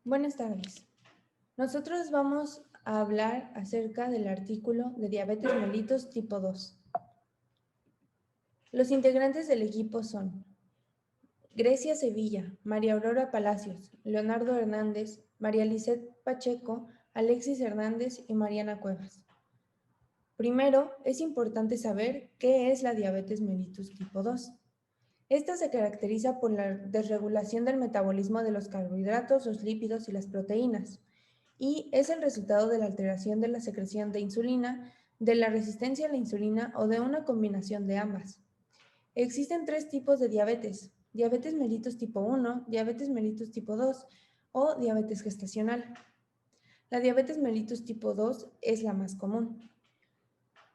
Buenas tardes. Nosotros vamos a hablar acerca del artículo de diabetes mellitus tipo 2. Los integrantes del equipo son Grecia Sevilla, María Aurora Palacios, Leonardo Hernández, María Lisset Pacheco, Alexis Hernández y Mariana Cuevas. Primero, es importante saber qué es la diabetes mellitus tipo 2. Esta se caracteriza por la desregulación del metabolismo de los carbohidratos, los lípidos y las proteínas, y es el resultado de la alteración de la secreción de insulina, de la resistencia a la insulina o de una combinación de ambas. Existen tres tipos de diabetes: diabetes mellitus tipo 1, diabetes mellitus tipo 2 o diabetes gestacional. La diabetes mellitus tipo 2 es la más común.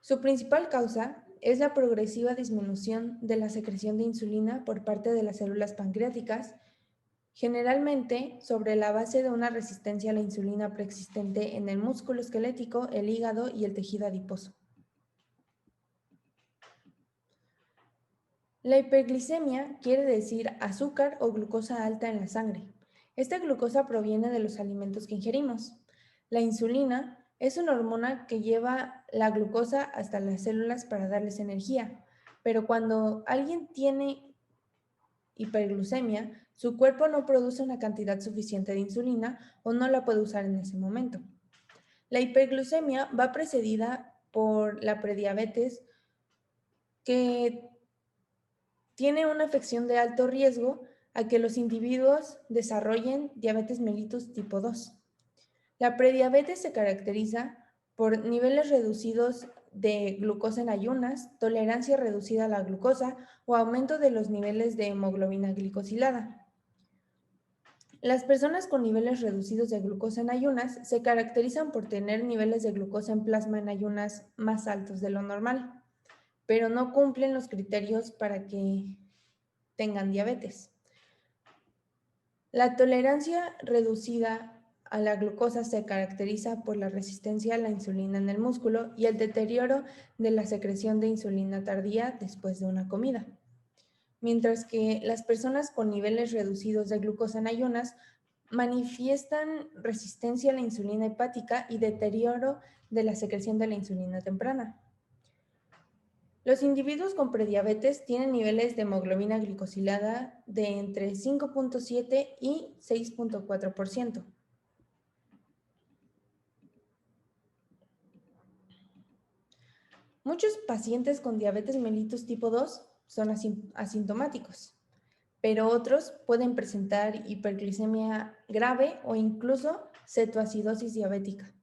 Su principal causa es la progresiva disminución de la secreción de insulina por parte de las células pancreáticas, generalmente sobre la base de una resistencia a la insulina preexistente en el músculo esquelético, el hígado y el tejido adiposo. La hiperglicemia quiere decir azúcar o glucosa alta en la sangre. Esta glucosa proviene de los alimentos que ingerimos. La insulina es una hormona que lleva la glucosa hasta las células para darles energía, pero cuando alguien tiene hiperglucemia, su cuerpo no produce una cantidad suficiente de insulina o no la puede usar en ese momento. La hiperglucemia va precedida por la prediabetes, que tiene una afección de alto riesgo a que los individuos desarrollen diabetes mellitus tipo 2. La prediabetes se caracteriza por niveles reducidos de glucosa en ayunas, tolerancia reducida a la glucosa o aumento de los niveles de hemoglobina glicosilada. Las personas con niveles reducidos de glucosa en ayunas se caracterizan por tener niveles de glucosa en plasma en ayunas más altos de lo normal, pero no cumplen los criterios para que tengan diabetes. La tolerancia reducida a la glucosa se caracteriza por la resistencia a la insulina en el músculo y el deterioro de la secreción de insulina tardía después de una comida. Mientras que las personas con niveles reducidos de glucosa en ayunas manifiestan resistencia a la insulina hepática y deterioro de la secreción de la insulina temprana. Los individuos con prediabetes tienen niveles de hemoglobina glicosilada de entre 5.7 y 6.4%. Muchos pacientes con diabetes mellitus tipo 2 son asintomáticos, pero otros pueden presentar hiperglicemia grave o incluso cetoacidosis diabética.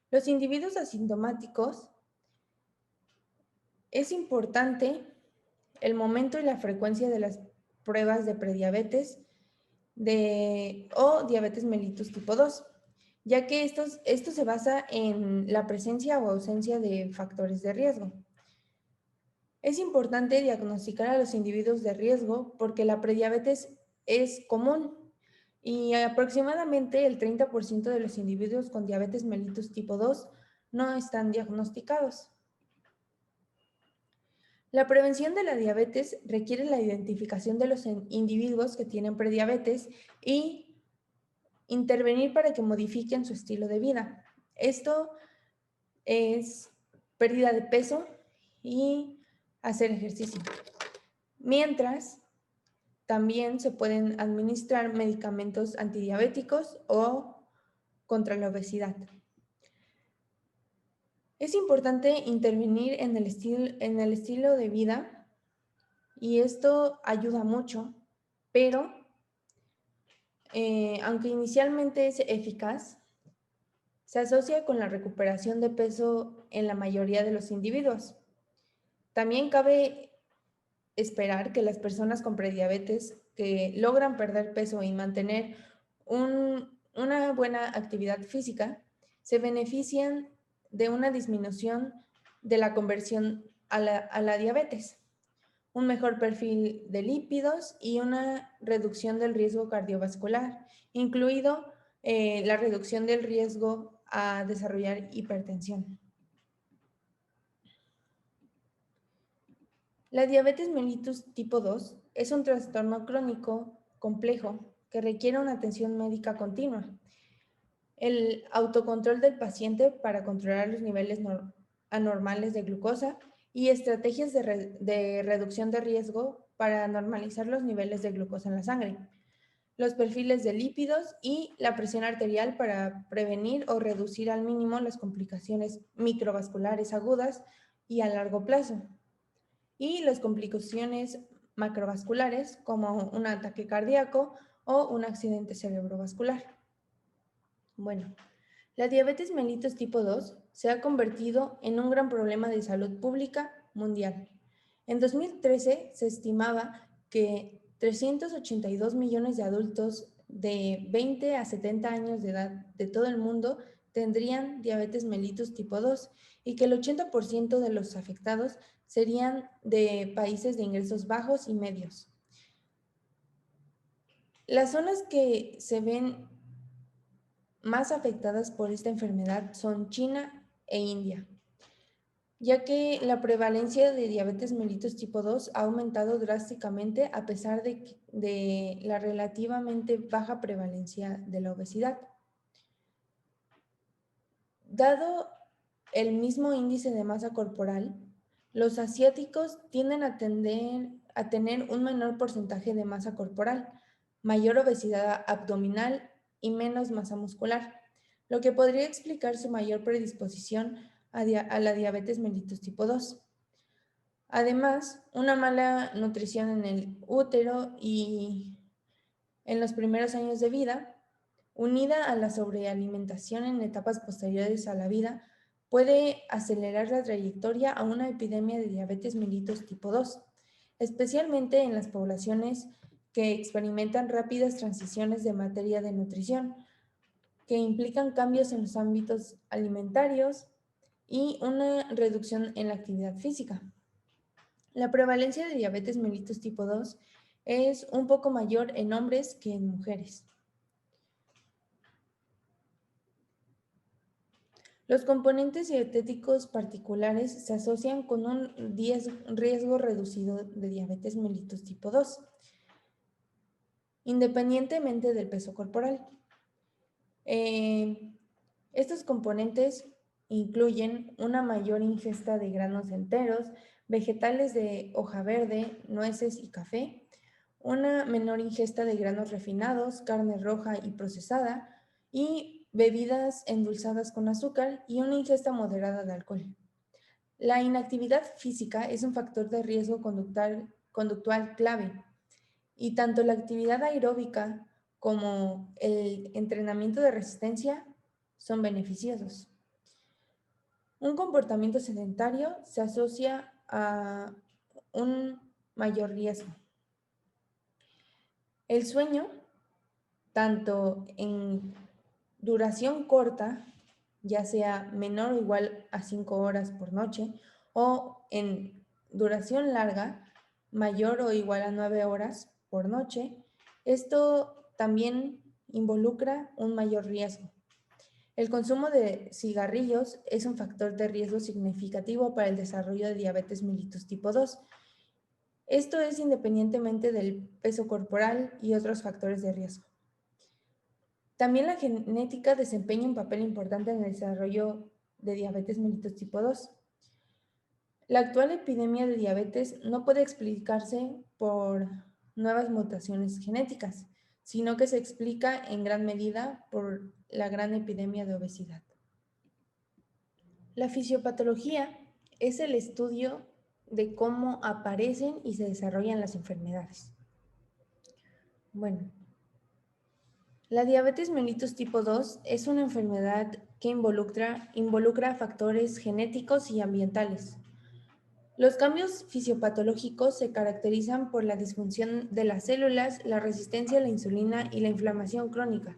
Los individuos asintomáticos, es importante el momento y la frecuencia de las pruebas de prediabetes o diabetes mellitus tipo 2, ya que esto se basa en la presencia o ausencia de factores de riesgo. Es importante diagnosticar a los individuos de riesgo porque la prediabetes es común y aproximadamente el 30% de los individuos con diabetes mellitus tipo 2 no están diagnosticados. La prevención de la diabetes requiere la identificación de los individuos que tienen prediabetes y intervenir para que modifiquen su estilo de vida. Esto es pérdida de peso y hacer ejercicio. Mientras, también se pueden administrar medicamentos antidiabéticos o contra la obesidad. Es importante intervenir en el estilo de vida y esto ayuda mucho, pero aunque inicialmente es eficaz, se asocia con la recuperación de peso en la mayoría de los individuos. También cabe esperar que las personas con prediabetes que logran perder peso y mantener una buena actividad física se benefician de una disminución de la conversión a la diabetes, un mejor perfil de lípidos y una reducción del riesgo cardiovascular, incluido la reducción del riesgo a desarrollar hipertensión. La diabetes mellitus tipo 2 es un trastorno crónico complejo que requiere una atención médica continua. El autocontrol del paciente para controlar los niveles anormales de glucosa y estrategias de reducción de riesgo para normalizar los niveles de glucosa en la sangre, los perfiles de lípidos y la presión arterial para prevenir o reducir al mínimo las complicaciones microvasculares agudas y a largo plazo, y las complicaciones macrovasculares como un ataque cardíaco o un accidente cerebrovascular. Bueno, la diabetes mellitus tipo 2 se ha convertido en un gran problema de salud pública mundial. En 2013 se estimaba que 382 millones de adultos de 20 a 70 años de edad de todo el mundo tendrían diabetes mellitus tipo 2 y que el 80% de los afectados serían de países de ingresos bajos y medios. Las zonas que se ven más afectadas por esta enfermedad son China e India, ya que la prevalencia de diabetes mellitus tipo 2 ha aumentado drásticamente a pesar de la relativamente baja prevalencia de la obesidad. Dado el mismo índice de masa corporal, los asiáticos tienden a tener un menor porcentaje de masa corporal, mayor obesidad abdominal y menos masa muscular, lo que podría explicar su mayor predisposición a la diabetes mellitus tipo 2. Además, una mala nutrición en el útero y en los primeros años de vida, unida a la sobrealimentación en etapas posteriores a la vida, puede acelerar la trayectoria a una epidemia de diabetes mellitus tipo 2, especialmente en las poblaciones que experimentan rápidas transiciones de materia de nutrición, que implican cambios en los ámbitos alimentarios y una reducción en la actividad física. La prevalencia de diabetes mellitus tipo 2 es un poco mayor en hombres que en mujeres. Los componentes dietéticos particulares se asocian con un riesgo reducido de diabetes mellitus tipo 2, independientemente del peso corporal. Estos componentes incluyen una mayor ingesta de granos enteros, vegetales de hoja verde, nueces y café, una menor ingesta de granos refinados, carne roja y procesada, y bebidas endulzadas con azúcar y una ingesta moderada de alcohol. La inactividad física es un factor de riesgo conductual clave, y tanto la actividad aeróbica como el entrenamiento de resistencia son beneficiosos. Un comportamiento sedentario se asocia a un mayor riesgo. El sueño, tanto en duración corta, ya sea menor o igual a 5 horas por noche, o en duración larga, mayor o igual a 9 horas por noche, esto también involucra un mayor riesgo. El consumo de cigarrillos es un factor de riesgo significativo para el desarrollo de diabetes mellitus tipo 2. Esto es independientemente del peso corporal y otros factores de riesgo. También la genética desempeña un papel importante en el desarrollo de diabetes mellitus tipo 2. La actual epidemia de diabetes no puede explicarse por nuevas mutaciones genéticas, sino que se explica en gran medida por la gran epidemia de obesidad. La fisiopatología es el estudio de cómo aparecen y se desarrollan las enfermedades. Bueno, la diabetes mellitus tipo 2 es una enfermedad que involucra factores genéticos y ambientales. Los cambios fisiopatológicos se caracterizan por la disfunción de las células, la resistencia a la insulina y la inflamación crónica.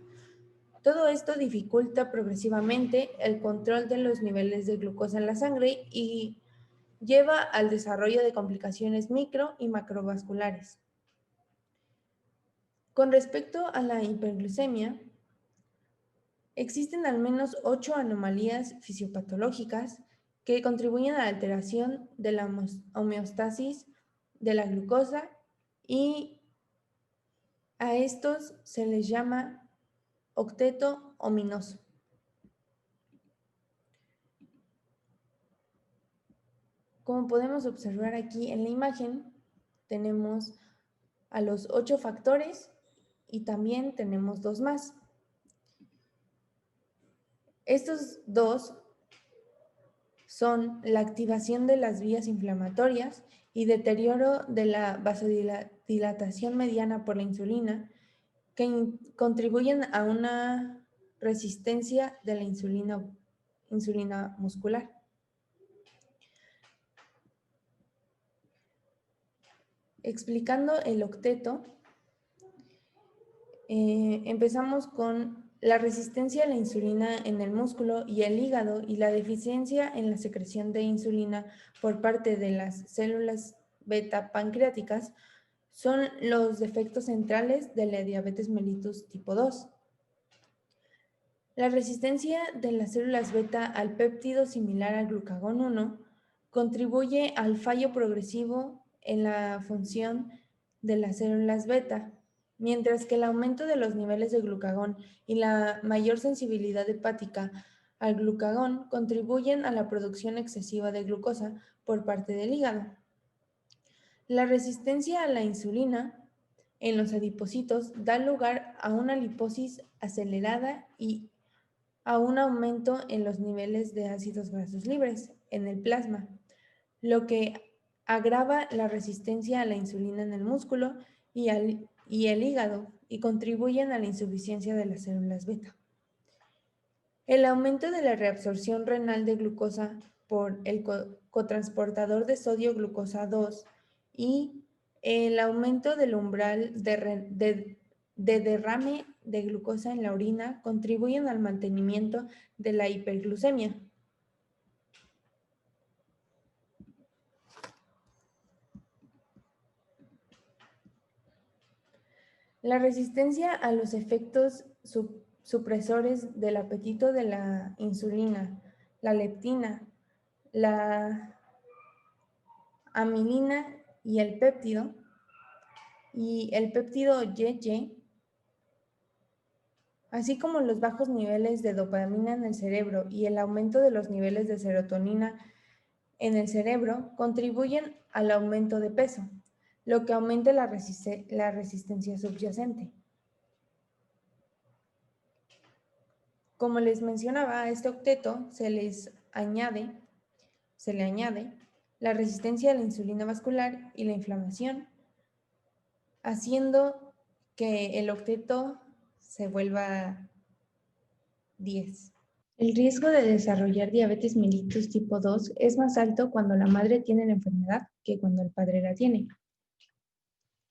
Todo esto dificulta progresivamente el control de los niveles de glucosa en la sangre y lleva al desarrollo de complicaciones micro y macrovasculares. Con respecto a la hiperglucemia, existen al menos 8 anomalías fisiopatológicas que contribuyen a la alteración de la homeostasis de la glucosa y A estos se les llama octeto ominoso. Como podemos observar aquí en la imagen, tenemos a los 8 factores y también tenemos 2 más. Estos 2 son la activación de las vías inflamatorias y deterioro de la vasodilatación mediana por la insulina, que contribuyen a una resistencia de la insulina muscular. Explicando el octeto, empezamos con la resistencia a la insulina en el músculo y el hígado y la deficiencia en la secreción de insulina por parte de las células beta pancreáticas son los defectos centrales de la diabetes mellitus tipo 2. La resistencia de las células beta al péptido similar al glucagón 1 contribuye al fallo progresivo en la función de las células beta, mientras que el aumento de los niveles de glucagón y la mayor sensibilidad hepática al glucagón contribuyen a la producción excesiva de glucosa por parte del hígado. La resistencia a la insulina en los adipocitos da lugar a una liposis acelerada y a un aumento en los niveles de ácidos grasos libres en el plasma, lo que agrava la resistencia a la insulina en el músculo y el hígado y contribuyen a la insuficiencia de las células beta. El aumento de la reabsorción renal de glucosa por el cotransportador de sodio glucosa 2 y el aumento del umbral de derrame de glucosa en la orina contribuyen al mantenimiento de la hiperglucemia. La resistencia a los efectos supresores del apetito de la insulina, la leptina, la amilina y el péptido YY, así como los bajos niveles de dopamina en el cerebro y el aumento de los niveles de serotonina en el cerebro, contribuyen al aumento de peso, lo que aumenta la resistencia subyacente. Como les mencionaba, a este octeto se le añade la resistencia a la insulina vascular y la inflamación, haciendo que el octeto se vuelva 10. El riesgo de desarrollar diabetes mellitus tipo 2 es más alto cuando la madre tiene la enfermedad que cuando el padre la tiene.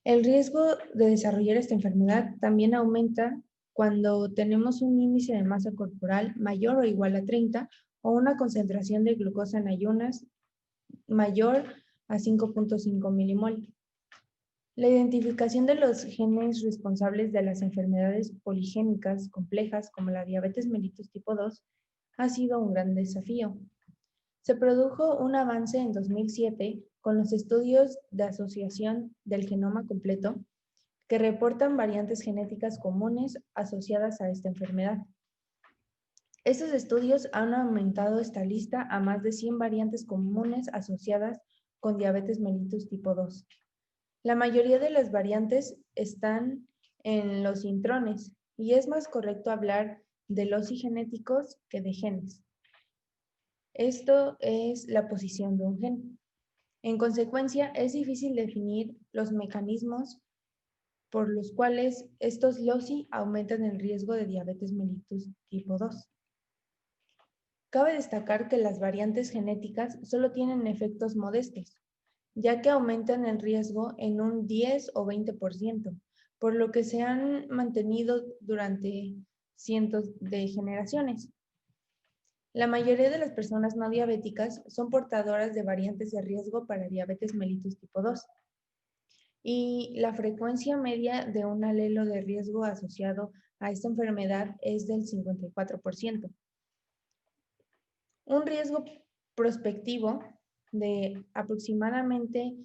El riesgo de desarrollar esta enfermedad también aumenta cuando tenemos un índice de masa corporal mayor o igual a 30 o una concentración de glucosa en ayunas mayor a 5.5 milimol. La identificación de los genes responsables de las enfermedades poligénicas complejas como la diabetes mellitus tipo 2 ha sido un gran desafío. Se produjo un avance en 2007 con los estudios de asociación del genoma completo que reportan variantes genéticas comunes asociadas a esta enfermedad. Estos estudios han aumentado esta lista a más de 100 variantes comunes asociadas con diabetes mellitus tipo 2. La mayoría de las variantes están en los intrones y es más correcto hablar de loci genéticos que de genes. Esto es la posición de un gen. En consecuencia, es difícil definir los mecanismos por los cuales estos loci aumentan el riesgo de diabetes mellitus tipo 2. Cabe destacar que las variantes genéticas solo tienen efectos modestos, ya que aumentan el riesgo en un 10 o 20%, por lo que se han mantenido durante cientos de generaciones. La mayoría de las personas no diabéticas son portadoras de variantes de riesgo para diabetes mellitus tipo 2 y la frecuencia media de un alelo de riesgo asociado a esta enfermedad es del 54%. Un riesgo prospectivo de aproximadamente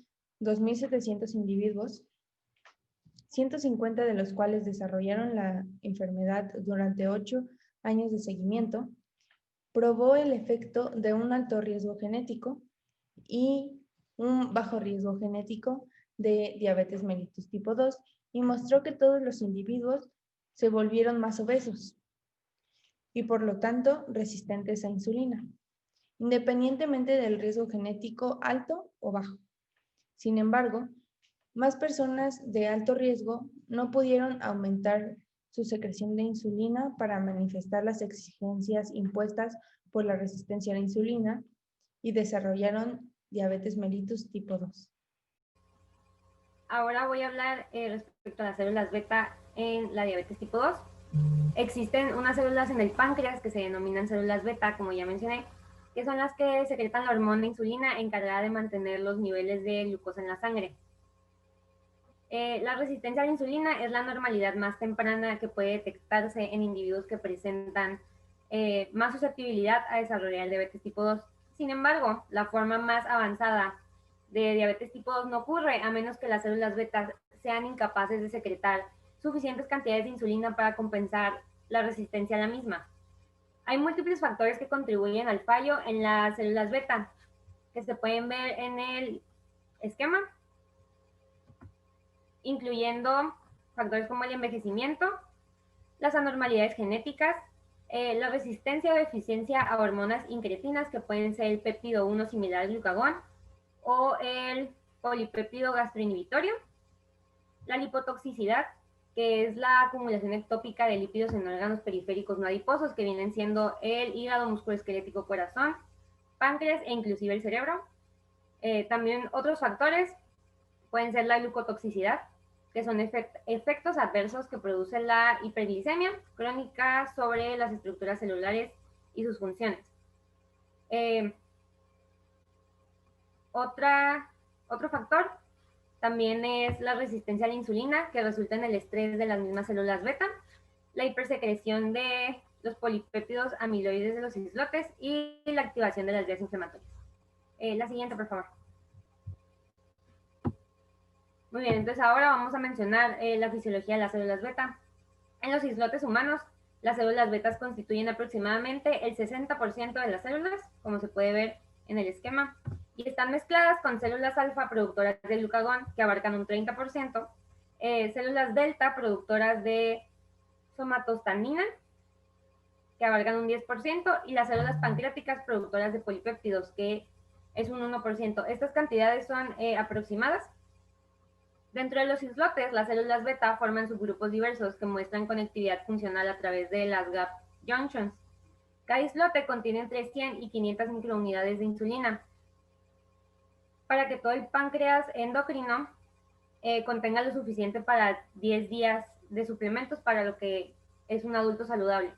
2.700 individuos 150 de los cuales desarrollaron la enfermedad durante 8 años de seguimiento, probó el efecto de un alto riesgo genético y un bajo riesgo genético de diabetes mellitus tipo 2 y mostró que todos los individuos se volvieron más obesos y por lo tanto resistentes a insulina, independientemente del riesgo genético alto o bajo. Sin embargo, más personas de alto riesgo no pudieron aumentar su secreción de insulina para manifestar las exigencias impuestas por la resistencia a la insulina y desarrollaron diabetes mellitus tipo 2. Ahora voy a hablar respecto a las células beta en la diabetes tipo 2. Existen unas células en el páncreas que se denominan células beta, como ya mencioné, que son las que secretan la hormona insulina encargada de mantener los niveles de glucosa en la sangre. La resistencia a la insulina es la normalidad más temprana que puede detectarse en individuos que presentan más susceptibilidad a desarrollar diabetes tipo 2. Sin embargo, la forma más avanzada de diabetes tipo 2 no ocurre a menos que las células beta sean incapaces de secretar suficientes cantidades de insulina para compensar la resistencia a la misma. Hay múltiples factores que contribuyen al fallo en las células beta, que se pueden ver en el esquema, incluyendo factores como el envejecimiento, las anormalidades genéticas, la resistencia o deficiencia a hormonas incretinas, que pueden ser el péptido 1 similar al glucagón o el polipéptido gastroinhibitorio, la lipotoxicidad, que es la acumulación ectópica de lípidos en órganos periféricos no adiposos, que vienen siendo el hígado, músculo esquelético, corazón, páncreas e inclusive el cerebro. También otros factores pueden ser la glucotoxicidad, que son efectos adversos que produce la hiperglicemia crónica sobre las estructuras celulares y sus funciones. Otro factor también es la resistencia a la insulina, que resulta en el estrés de las mismas células beta, la hipersecreción de los polipéptidos amiloides de los islotes y la activación de las vías inflamatorias. La siguiente, por favor. Muy bien, entonces ahora vamos a mencionar la fisiología de las células beta. En los islotes humanos, las células betas constituyen aproximadamente el 60% de las células, como se puede ver en el esquema, y están mezcladas con células alfa productoras de glucagón, que abarcan un 30%, células delta productoras de somatostanina, que abarcan un 10%, y las células pancreáticas productoras de polipéptidos, que es un 1%. Estas cantidades son aproximadas. Dentro de los islotes, las células beta forman subgrupos diversos que muestran conectividad funcional a través de las gap junctions. Cada islote contiene entre 100 y 500 microunidades de insulina. Para que todo el páncreas endocrino contenga lo suficiente para 10 días de suplementos para lo que es un adulto saludable.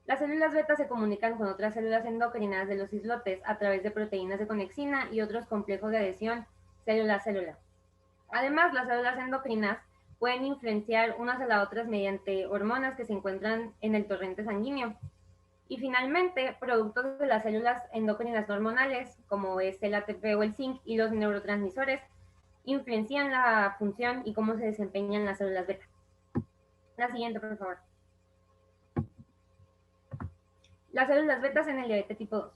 Las células beta se comunican con otras células endocrinas de los islotes a través de proteínas de conexina y otros complejos de adhesión célula a célula. Además, las células endocrinas pueden influenciar unas a las otras mediante hormonas que se encuentran en el torrente sanguíneo. Y finalmente, productos de las células endocrinas hormonales, como es el ATP o el zinc y los neurotransmisores, influencian la función y cómo se desempeñan las células beta. La siguiente, por favor. Las células betas en el diabetes tipo 2.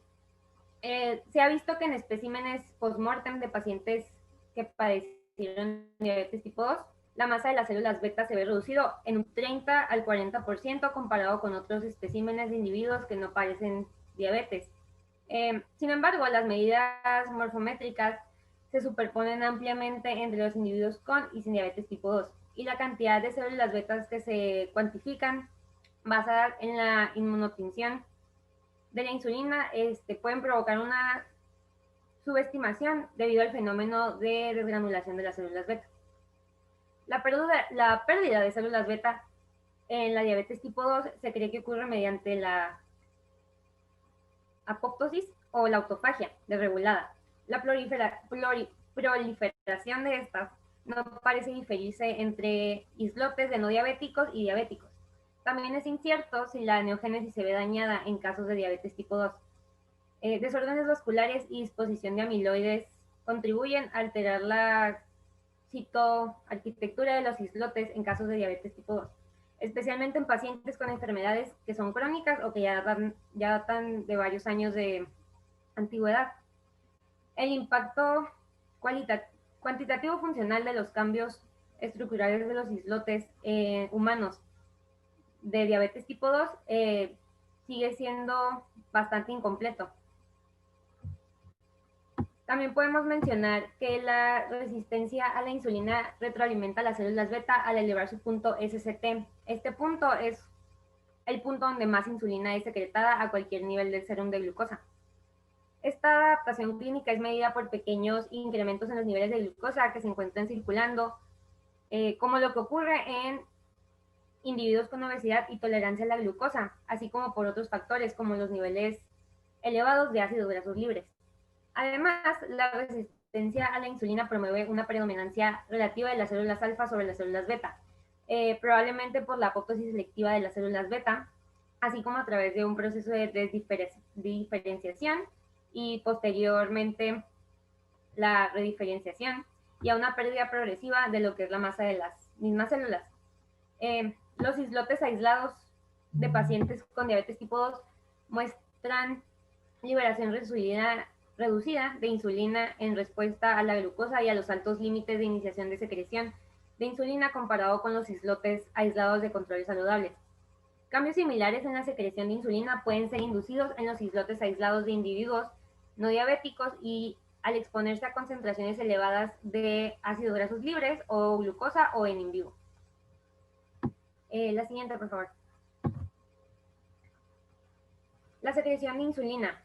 Se ha visto que en especímenes post-mortem de pacientes que padecieron diabetes tipo 2, la masa de las células beta se ve reducido en un 30 al 40% comparado con otros especímenes de individuos que no padecen diabetes. Sin embargo, las medidas morfométricas se superponen ampliamente entre los individuos con y sin diabetes tipo 2, y la cantidad de células betas que se cuantifican basadas en la inmunotinción de la insulina pueden provocar una subestimación debido al fenómeno de desgranulación de las células beta. La pérdida de células beta en la diabetes tipo 2 se cree que ocurre mediante la apoptosis o la autofagia desregulada. La proliferación de estas no parece diferirse entre islotes de no diabéticos y diabéticos. También es incierto si la neogénesis se ve dañada en casos de diabetes tipo 2. Desórdenes vasculares y disposición de amiloides contribuyen a alterar la citoarquitectura de los islotes en casos de diabetes tipo 2, especialmente en pacientes con enfermedades que son crónicas o que ya datan de varios años de antigüedad. El impacto cuantitativo funcional de los cambios estructurales de los islotes humanos de diabetes tipo 2 sigue siendo bastante incompleto. También podemos mencionar que la resistencia a la insulina retroalimenta las células beta al elevar su punto SCT. Este punto es el punto donde más insulina es secretada a cualquier nivel del serum de glucosa. Esta adaptación clínica es medida por pequeños incrementos en los niveles de glucosa que se encuentran circulando, como lo que ocurre en individuos con obesidad y tolerancia a la glucosa, así como por otros factores como los niveles elevados de ácidos grasos libres. Además, la resistencia a la insulina promueve una predominancia relativa de las células alfa sobre las células beta, probablemente por la apoptosis selectiva de las células beta, así como a través de un proceso de diferenciación y posteriormente la rediferenciación y a una pérdida progresiva de lo que es la masa de las mismas células. Los islotes aislados de pacientes con diabetes tipo 2 muestran liberación reducida de insulina en respuesta a la glucosa y a los altos límites de iniciación de secreción de insulina comparado con los islotes aislados de controles saludables. Cambios similares en la secreción de insulina pueden ser inducidos en los islotes aislados de individuos no diabéticos y al exponerse a concentraciones elevadas de ácidos grasos libres o glucosa o en vivo. La siguiente, por favor. La secreción de insulina.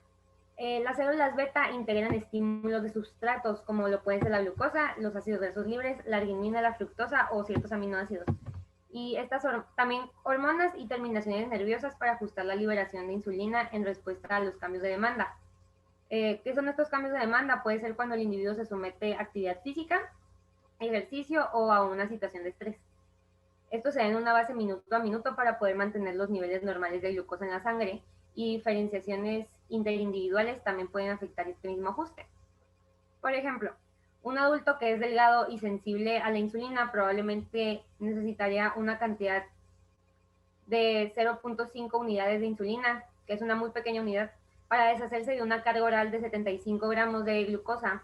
Las células beta integran estímulos de sustratos como lo pueden ser la glucosa, los ácidos grasos libres, la arginina, la fructosa o ciertos aminoácidos. Y estas son también hormonas y terminaciones nerviosas para ajustar la liberación de insulina en respuesta a los cambios de demanda. ¿Qué son estos cambios de demanda? Puede ser cuando el individuo se somete a actividad física, ejercicio o a una situación de estrés. Esto se da en una base minuto a minuto para poder mantener los niveles normales de glucosa en la sangre, y diferenciaciones interindividuales también pueden afectar este mismo ajuste. Por ejemplo, un adulto que es delgado y sensible a la insulina probablemente necesitaría una cantidad de 0.5 unidades de insulina, que es una muy pequeña unidad, para deshacerse de una carga oral de 75 gramos de glucosa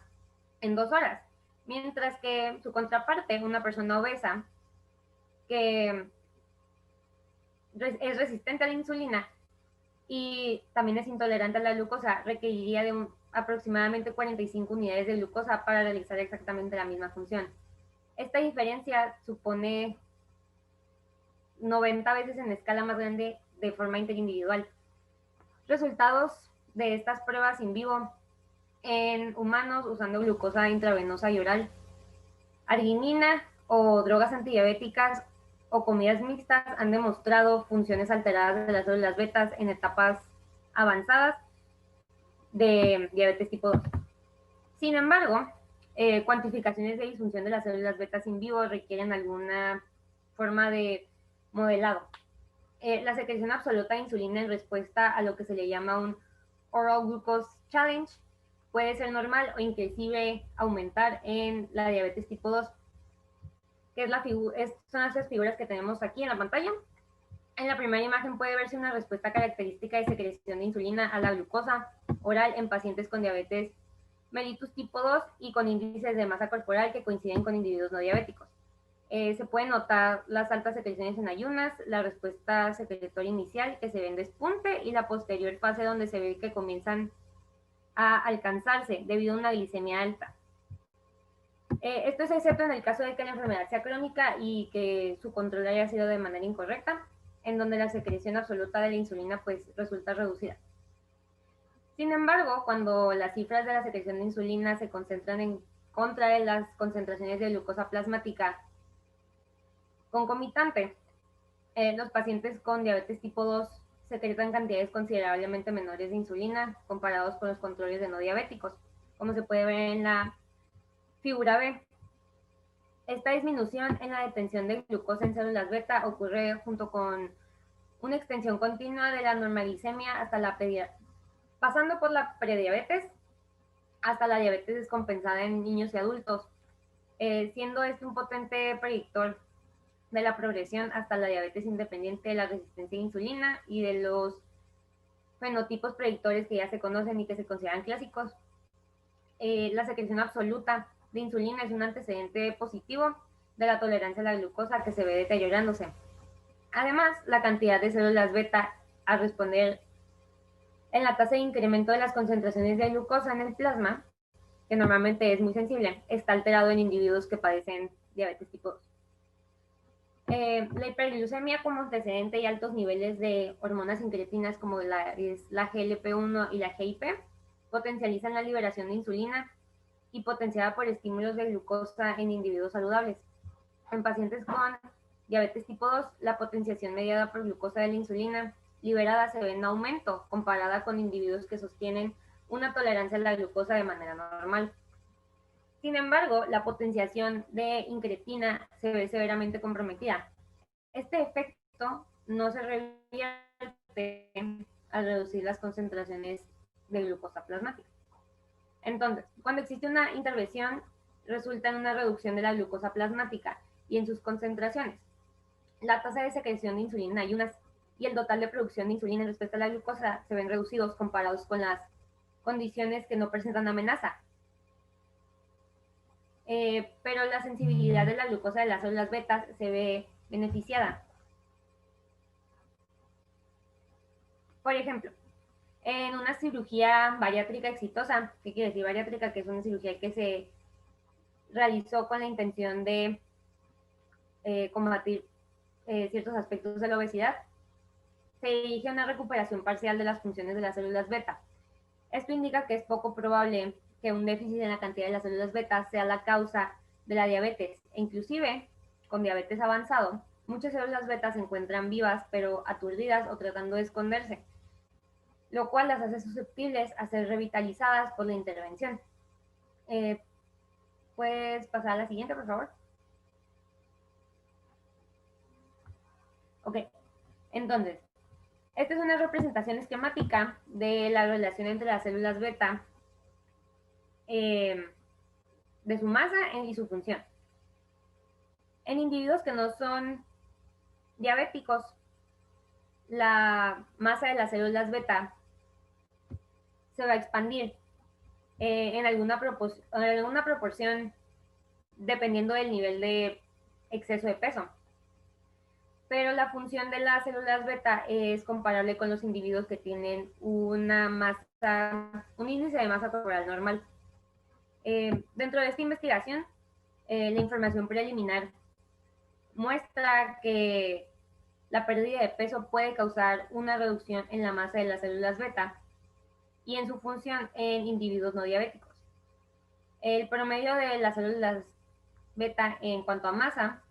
en 2 horas, mientras que su contraparte, una persona obesa que es resistente a la insulina y también es intolerante a la glucosa, requeriría de aproximadamente 45 unidades de glucosa para realizar exactamente la misma función. Esta diferencia supone 90 veces en escala más grande de forma interindividual. Resultados de estas pruebas in vivo en humanos usando glucosa intravenosa y oral, arginina o drogas antidiabéticas o comidas mixtas han demostrado funciones alteradas de las células betas en etapas avanzadas de diabetes tipo 2. Sin embargo, cuantificaciones de disfunción de las células betas in vivo requieren alguna forma de modelado. La secreción absoluta de insulina en respuesta a lo que se le llama un oral glucose challenge puede ser normal o inclusive aumentar en la diabetes tipo 2, que son estas figuras que tenemos aquí en la pantalla. En la primera imagen puede verse una respuesta característica de secreción de insulina a la glucosa oral en pacientes con diabetes mellitus tipo 2 y con índices de masa corporal que coinciden con individuos no diabéticos. Se pueden notar las altas secreciones en ayunas, la respuesta secretoria inicial que se ve en despunte y la posterior fase donde se ve que comienzan a alcanzarse debido a una glicemia alta. Esto es excepto en el caso de que la enfermedad sea crónica y que su control haya sido de manera incorrecta, en donde la secreción absoluta de la insulina pues resulta reducida. Sin embargo, cuando las cifras de la secreción de insulina se concentran en contra de las concentraciones de glucosa plasmática concomitante, los pacientes con diabetes tipo 2 secretan cantidades considerablemente menores de insulina comparados con los controles de no diabéticos, como se puede ver en la figura B. Esta disminución en la detención de glucosa en células beta ocurre junto con una extensión continua de la normalglicemia hasta la pasando por la prediabetes hasta la diabetes descompensada en niños y adultos, siendo este un potente predictor de la progresión hasta la diabetes independiente de la resistencia a insulina y de los fenotipos predictores que ya se conocen y que se consideran clásicos. La secreción absoluta de insulina es un antecedente positivo de la tolerancia a la glucosa que se ve deteriorándose. Además, la cantidad de células beta al responder en la tasa de incremento de las concentraciones de glucosa en el plasma, que normalmente es muy sensible, está alterado en individuos que padecen diabetes tipo 2. La hiperglucemia como antecedente y altos niveles de hormonas incretinas como la GLP-1 y la GIP potencializan la liberación de insulina y potenciada por estímulos de glucosa en individuos saludables. En pacientes con diabetes tipo 2, la potenciación mediada por glucosa de la insulina liberada se ve en aumento comparada con individuos que sostienen una tolerancia a la glucosa de manera normal. Sin embargo, la potenciación de incretina se ve severamente comprometida. Este efecto no se revierte al reducir las concentraciones de glucosa plasmática. Entonces, cuando existe una intervención, resulta en una reducción de la glucosa plasmática y en sus concentraciones. La tasa de secreción de insulina y el total de producción de insulina respecto a la glucosa se ven reducidos comparados con las condiciones que no presentan amenaza. Pero la sensibilidad de la glucosa de las células betas se ve beneficiada. Por ejemplo, en una cirugía bariátrica exitosa, ¿qué quiere decir bariátrica? Que es una cirugía que se realizó con la intención de combatir ciertos aspectos de la obesidad, se dirige a una recuperación parcial de las funciones de las células beta. Esto indica que es poco probable que un déficit en la cantidad de las células beta sea la causa de la diabetes. E inclusive, con diabetes avanzado, muchas células beta se encuentran vivas, pero aturdidas o tratando de esconderse, lo cual las hace susceptibles a ser revitalizadas por la intervención. ¿Puedes pasar a la siguiente, por favor? Ok, entonces, esta es una representación esquemática de la relación entre las células beta, de su masa y su función. En individuos que no son diabéticos, la masa de las células beta se va a expandir en alguna proporción dependiendo del nivel de exceso de peso. Pero la función de las células beta es comparable con los individuos que tienen un índice de masa corporal normal. Dentro de esta investigación, la información preliminar muestra que la pérdida de peso puede causar una reducción en la masa de las células beta y en su función en individuos no diabéticos. El promedio de las células beta en cuanto a masa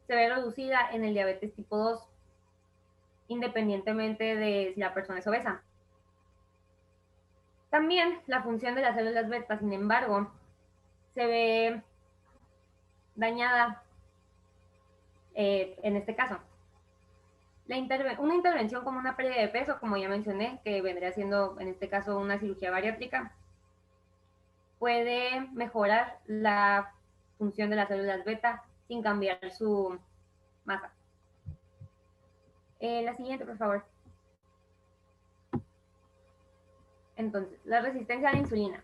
se ve reducida en el diabetes tipo 2, independientemente de si la persona es obesa. También la función de las células beta, sin embargo, se ve dañada en este caso. Una intervención como una pérdida de peso, como ya mencioné, que vendría siendo en este caso una cirugía bariátrica, puede mejorar la función de las células beta sin cambiar su masa. La siguiente, por favor. Entonces, la resistencia a la insulina.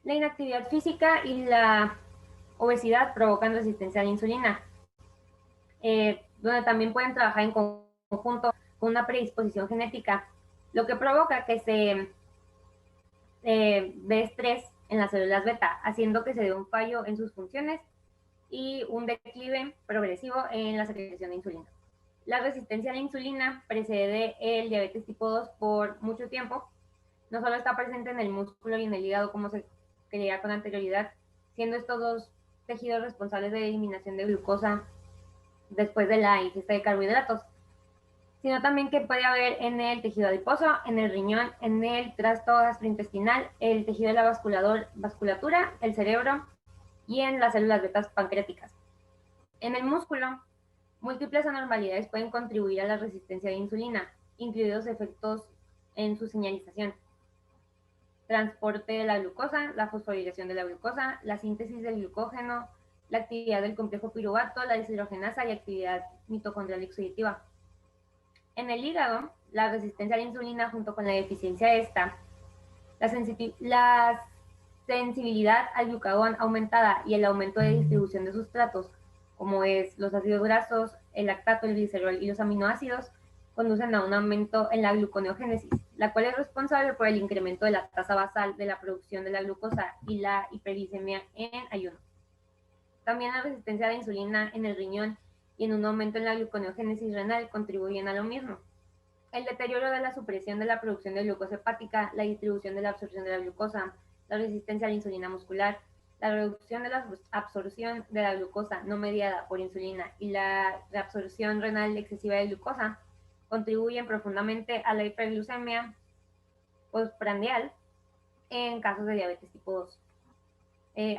La inactividad física y la obesidad provocan resistencia a la insulina, donde también pueden trabajar en conjunto con una predisposición genética, lo que provoca que se dé estrés en las células beta, haciendo que se dé un fallo en sus funciones y un declive progresivo en la secreción de insulina. La resistencia a la insulina precede el diabetes tipo 2 por mucho tiempo. No solo está presente en el músculo y en el hígado como se creía con anterioridad, siendo estos dos tejidos responsables de la eliminación de glucosa después de la ingesta de carbohidratos, sino también que puede haber en el tejido adiposo, en el riñón, en el trasto gastrointestinal, el tejido de la vasculatura, el cerebro y en las células betas pancreáticas. En el músculo, múltiples anormalidades pueden contribuir a la resistencia de insulina, incluidos efectos en su señalización. transporte de la glucosa, la fosforilación de la glucosa, la síntesis del glucógeno, la actividad del complejo piruvato, la deshidrogenasa y actividad mitocondrial oxidativa. En el hígado, la resistencia a la insulina junto con la deficiencia de esta, la sensibilidad al glucagón aumentada y el aumento de distribución de sustratos, como es los ácidos grasos, el lactato, el glicerol y los aminoácidos, conducen a un aumento en la gluconeogénesis, la cual es responsable por el incremento de la tasa basal de la producción de la glucosa y la hiperglicemia en ayuno. También la resistencia a la insulina en el riñón y en un aumento en la gluconeogénesis renal contribuyen a lo mismo. El deterioro de la supresión de la producción de glucosa hepática, la distribución de la absorción de la glucosa, la resistencia a la insulina muscular, la reducción de la absorción de la glucosa no mediada por insulina y la reabsorción renal excesiva de glucosa contribuyen profundamente a la hiperglucemia postprandial en casos de diabetes tipo 2.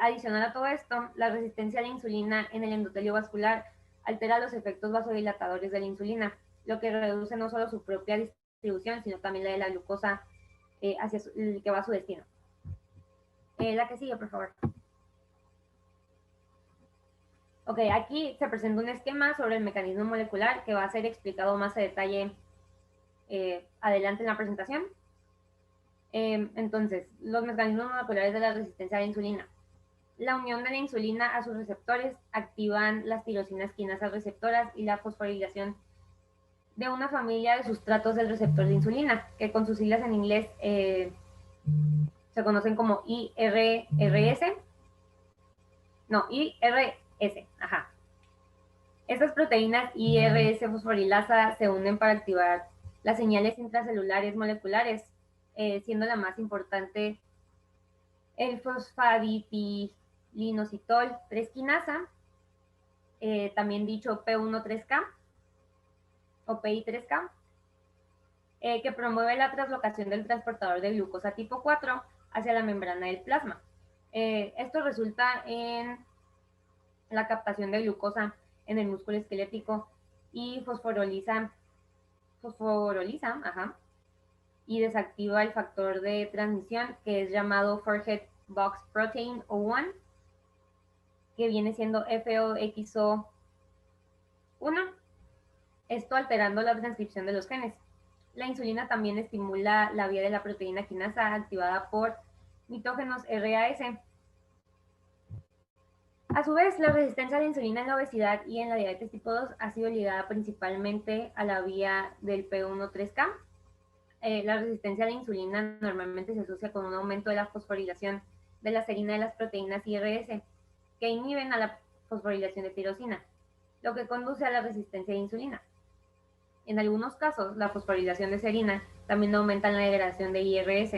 Adicional a todo esto, la resistencia a la insulina en el endotelio vascular altera los efectos vasodilatadores de la insulina, lo que reduce no solo su propia distribución, sino también la de la glucosa hacia el que va a su destino. La que sigue, por favor. Ok, aquí se presenta un esquema sobre el mecanismo molecular que va a ser explicado más a detalle adelante en la presentación. Entonces, los mecanismos moleculares de la resistencia a la insulina. La unión de la insulina a sus receptores activan las tirosinas quinasas receptoras y la fosforilación de una familia de sustratos del receptor de insulina, que con sus siglas en inglés se conocen como IRS. No, IRS, ajá. Estas proteínas IRS fosforilasa se unen para activar las señales intracelulares moleculares, siendo la más importante el fosfadipilinositol 3 quinasa, también dicho P13K o PI3K, que promueve la translocación del transportador de glucosa tipo 4 hacia la membrana del plasma. Esto resulta en la captación de glucosa en el músculo esquelético y fosforoliza, y desactiva el factor de transmisión que es llamado Forehead Box Protein O1, que viene siendo FOXO1, esto alterando la transcripción de los genes. La insulina también estimula la vía de la proteína quinasa activada por mitógenos RAS. A su vez, la resistencia a la insulina en la obesidad y en la diabetes tipo 2 ha sido ligada principalmente a la vía del P13K. La resistencia a la insulina normalmente se asocia con un aumento de la fosforilación de la serina de las proteínas IRS, que inhiben a la fosforilación de tirosina, lo que conduce a la resistencia a la insulina. En algunos casos, la fosforilación de serina también aumenta la degradación de IRS,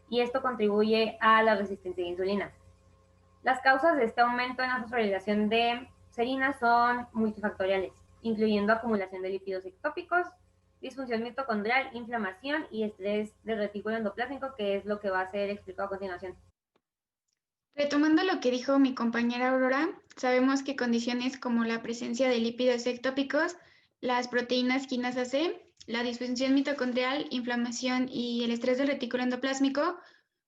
y esto contribuye a la resistencia a la insulina. Las causas de este aumento en la fosforilación de serina son multifactoriales, incluyendo acumulación de lípidos ectópicos, disfunción mitocondrial, inflamación y estrés del retículo endoplásmico, que es lo que va a ser explicado a continuación. Retomando lo que dijo mi compañera Aurora, sabemos que condiciones como la presencia de lípidos ectópicos, las proteínas quinasa C, la disfunción mitocondrial, inflamación y el estrés del retículo endoplásmico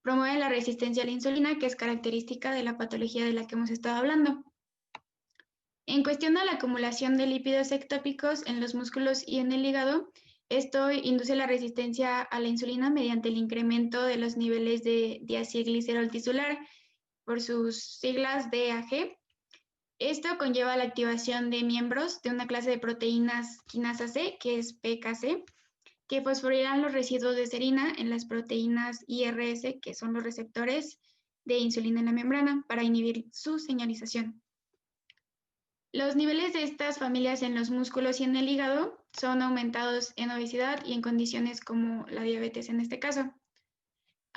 promueven la resistencia a la insulina, que es característica de la patología de la que hemos estado hablando. En cuestión a la acumulación de lípidos ectópicos en los músculos y en el hígado, esto induce la resistencia a la insulina mediante el incremento de los niveles de diacilglicerol tisular, por sus siglas DAG. Esto conlleva la activación de miembros de una clase de proteínas quinasa C, que es PKC, que fosforilan los residuos de serina en las proteínas IRS, que son los receptores de insulina en la membrana, para inhibir su señalización. Los niveles de estas familias en los músculos y en el hígado son aumentados en obesidad y en condiciones como la diabetes en este caso.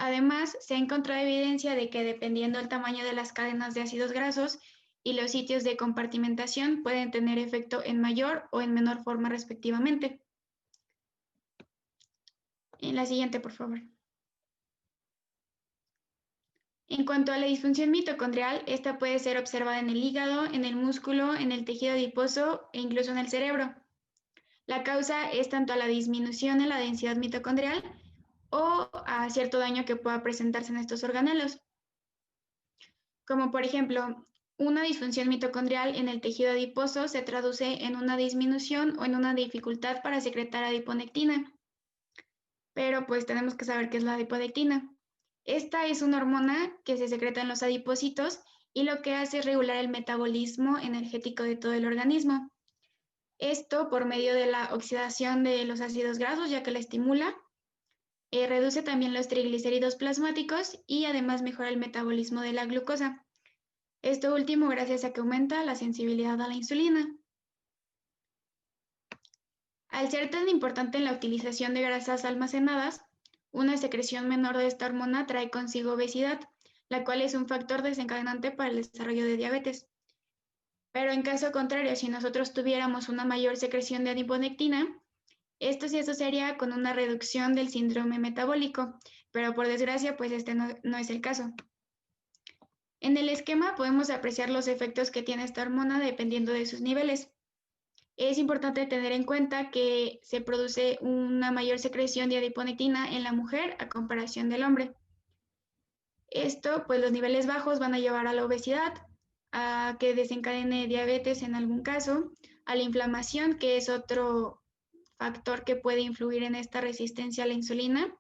Además, se ha encontrado evidencia de que dependiendo del tamaño de las cadenas de ácidos grasos y los sitios de compartimentación pueden tener efecto en mayor o en menor forma respectivamente. En la siguiente, por favor. En cuanto a la disfunción mitocondrial, esta puede ser observada en el hígado, en el músculo, en el tejido adiposo e incluso en el cerebro. La causa es tanto a la disminución en la densidad mitocondrial o a cierto daño que pueda presentarse en estos organelos, como por ejemplo, una disfunción mitocondrial en el tejido adiposo se traduce en una disminución o en una dificultad para secretar adiponectina, pero pues tenemos que saber qué es la adipodectina. Esta es una hormona que se secreta en los adipocitos y lo que hace es regular el metabolismo energético de todo el organismo. Esto por medio de la oxidación de los ácidos grasos, ya que la estimula, reduce también los triglicéridos plasmáticos y además mejora el metabolismo de la glucosa. Esto último gracias a que aumenta la sensibilidad a la insulina. Al ser tan importante en la utilización de grasas almacenadas, una secreción menor de esta hormona trae consigo obesidad, la cual es un factor desencadenante para el desarrollo de diabetes. Pero en caso contrario, si nosotros tuviéramos una mayor secreción de adiponectina, esto se asociaría con una reducción del síndrome metabólico, pero por desgracia, pues este no es el caso. En el esquema podemos apreciar los efectos que tiene esta hormona dependiendo de sus niveles. Es importante tener en cuenta que se produce una mayor secreción de adiponectina en la mujer a comparación del hombre. Esto, pues los niveles bajos van a llevar a la obesidad, a que desencadene diabetes en algún caso, a la inflamación, que es otro factor que puede influir en esta resistencia a la insulina,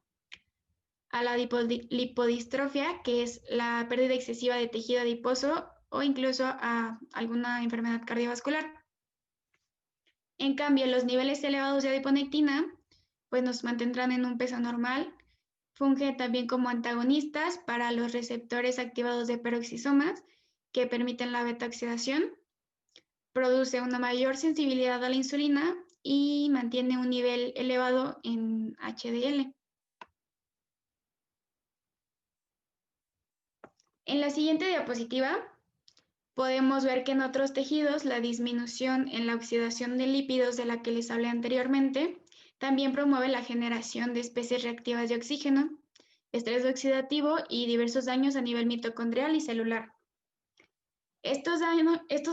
a la lipodistrofia, que es la pérdida excesiva de tejido adiposo, o incluso a alguna enfermedad cardiovascular. En cambio, los niveles elevados de adiponectina pues nos mantendrán en un peso normal. Funge también como antagonistas para los receptores activados de peroxisomas que permiten la beta-oxidación. Produce una mayor sensibilidad a la insulina y mantiene un nivel elevado en HDL. En la siguiente diapositiva podemos ver que en otros tejidos la disminución en la oxidación de lípidos de la que les hablé anteriormente también promueve la generación de especies reactivas de oxígeno, estrés oxidativo y diversos daños a nivel mitocondrial y celular. Estos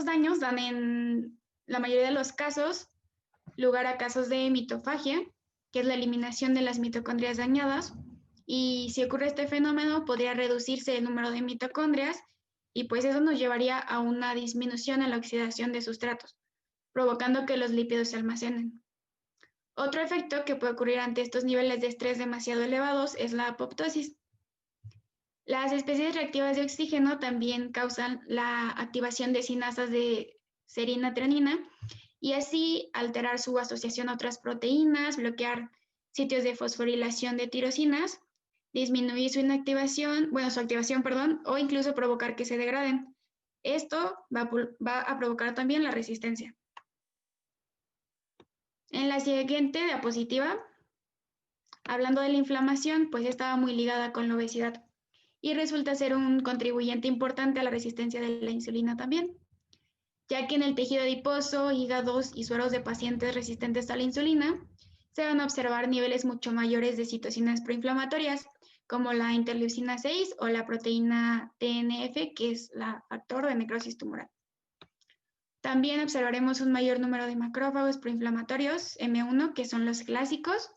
daños dan en la mayoría de los casos lugar a casos de mitofagia, que es la eliminación de las mitocondrias dañadas, y si ocurre este fenómeno podría reducirse el número de mitocondrias y pues eso nos llevaría a una disminución en la oxidación de sustratos, provocando que los lípidos se almacenen. Otro efecto que puede ocurrir ante estos niveles de estrés demasiado elevados es la apoptosis. Las especies reactivas de oxígeno también causan la activación de sinasas de serina-treonina y así alterar su asociación a otras proteínas, bloquear sitios de fosforilación de tirosinas, disminuir su activación, o incluso provocar que se degraden. Esto va a provocar también la resistencia. En la siguiente diapositiva, hablando de la inflamación, pues estaba muy ligada con la obesidad y resulta ser un contribuyente importante a la resistencia de la insulina también, ya que en el tejido adiposo, hígados y sueros de pacientes resistentes a la insulina se van a observar niveles mucho mayores de citocinas proinflamatorias, como la interleucina 6 o la proteína TNF, que es la factor de necrosis tumoral. También observaremos un mayor número de macrófagos proinflamatorios, M1, que son los clásicos,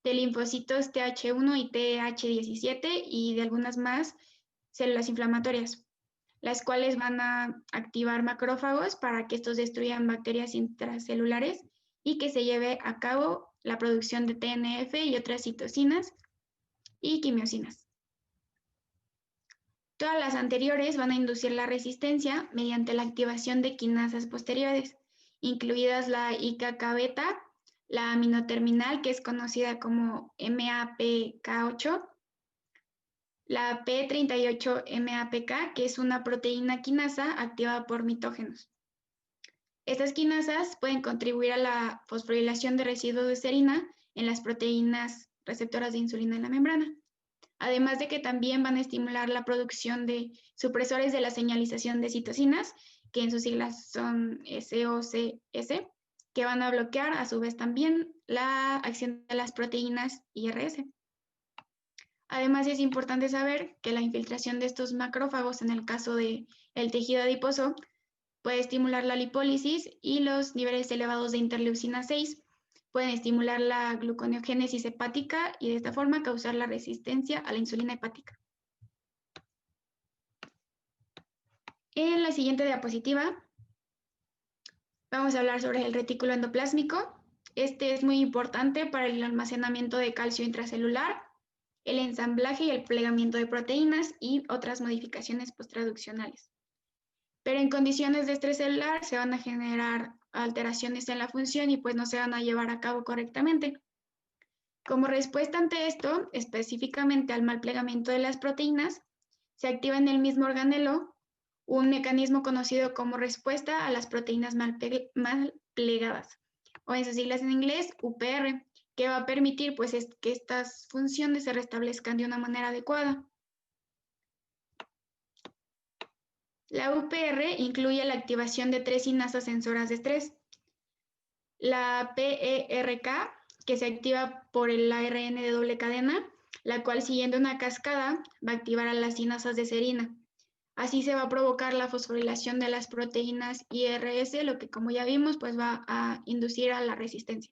de linfocitos TH1 y TH17 y de algunas más células inflamatorias, las cuales van a activar macrófagos para que estos destruyan bacterias intracelulares y que se lleve a cabo la producción de TNF y otras citocinas y quimiosinas. Todas las anteriores van a inducir la resistencia mediante la activación de quinasas posteriores, incluidas la IKK-beta, la aminoterminal, que es conocida como MAPK8, la P38-MAPK, que es una proteína quinasa activada por mitógenos. Estas quinasas pueden contribuir a la fosforilación de residuos de serina en las proteínas receptoras de insulina en la membrana. Además de que también van a estimular la producción de supresores de la señalización de citocinas, que en sus siglas son SOCS, que van a bloquear a su vez también la acción de las proteínas IRS. Además, es importante saber que la infiltración de estos macrófagos en el caso del tejido adiposo puede estimular la lipólisis y los niveles elevados de interleucina 6, pueden estimular la gluconeogénesis hepática y de esta forma causar la resistencia a la insulina hepática. En la siguiente diapositiva vamos a hablar sobre el retículo endoplásmico. Este es muy importante para el almacenamiento de calcio intracelular, el ensamblaje y el plegamiento de proteínas y otras modificaciones posttraduccionales. Pero en condiciones de estrés celular se van a generar alteraciones en la función y pues no se van a llevar a cabo correctamente. Como respuesta ante esto, específicamente al mal plegamiento de las proteínas, se activa en el mismo organelo un mecanismo conocido como respuesta a las proteínas mal plegadas, o en sus siglas en inglés, UPR, que va a permitir pues, que estas funciones se restablezcan de una manera adecuada. La UPR incluye la activación de 3 sinasas sensoras de estrés. La PERK, que se activa por el ARN de doble cadena, la cual siguiendo una cascada va a activar a las sinasas de serina. Así se va a provocar la fosforilación de las proteínas IRS, lo que como ya vimos, pues va a inducir a la resistencia.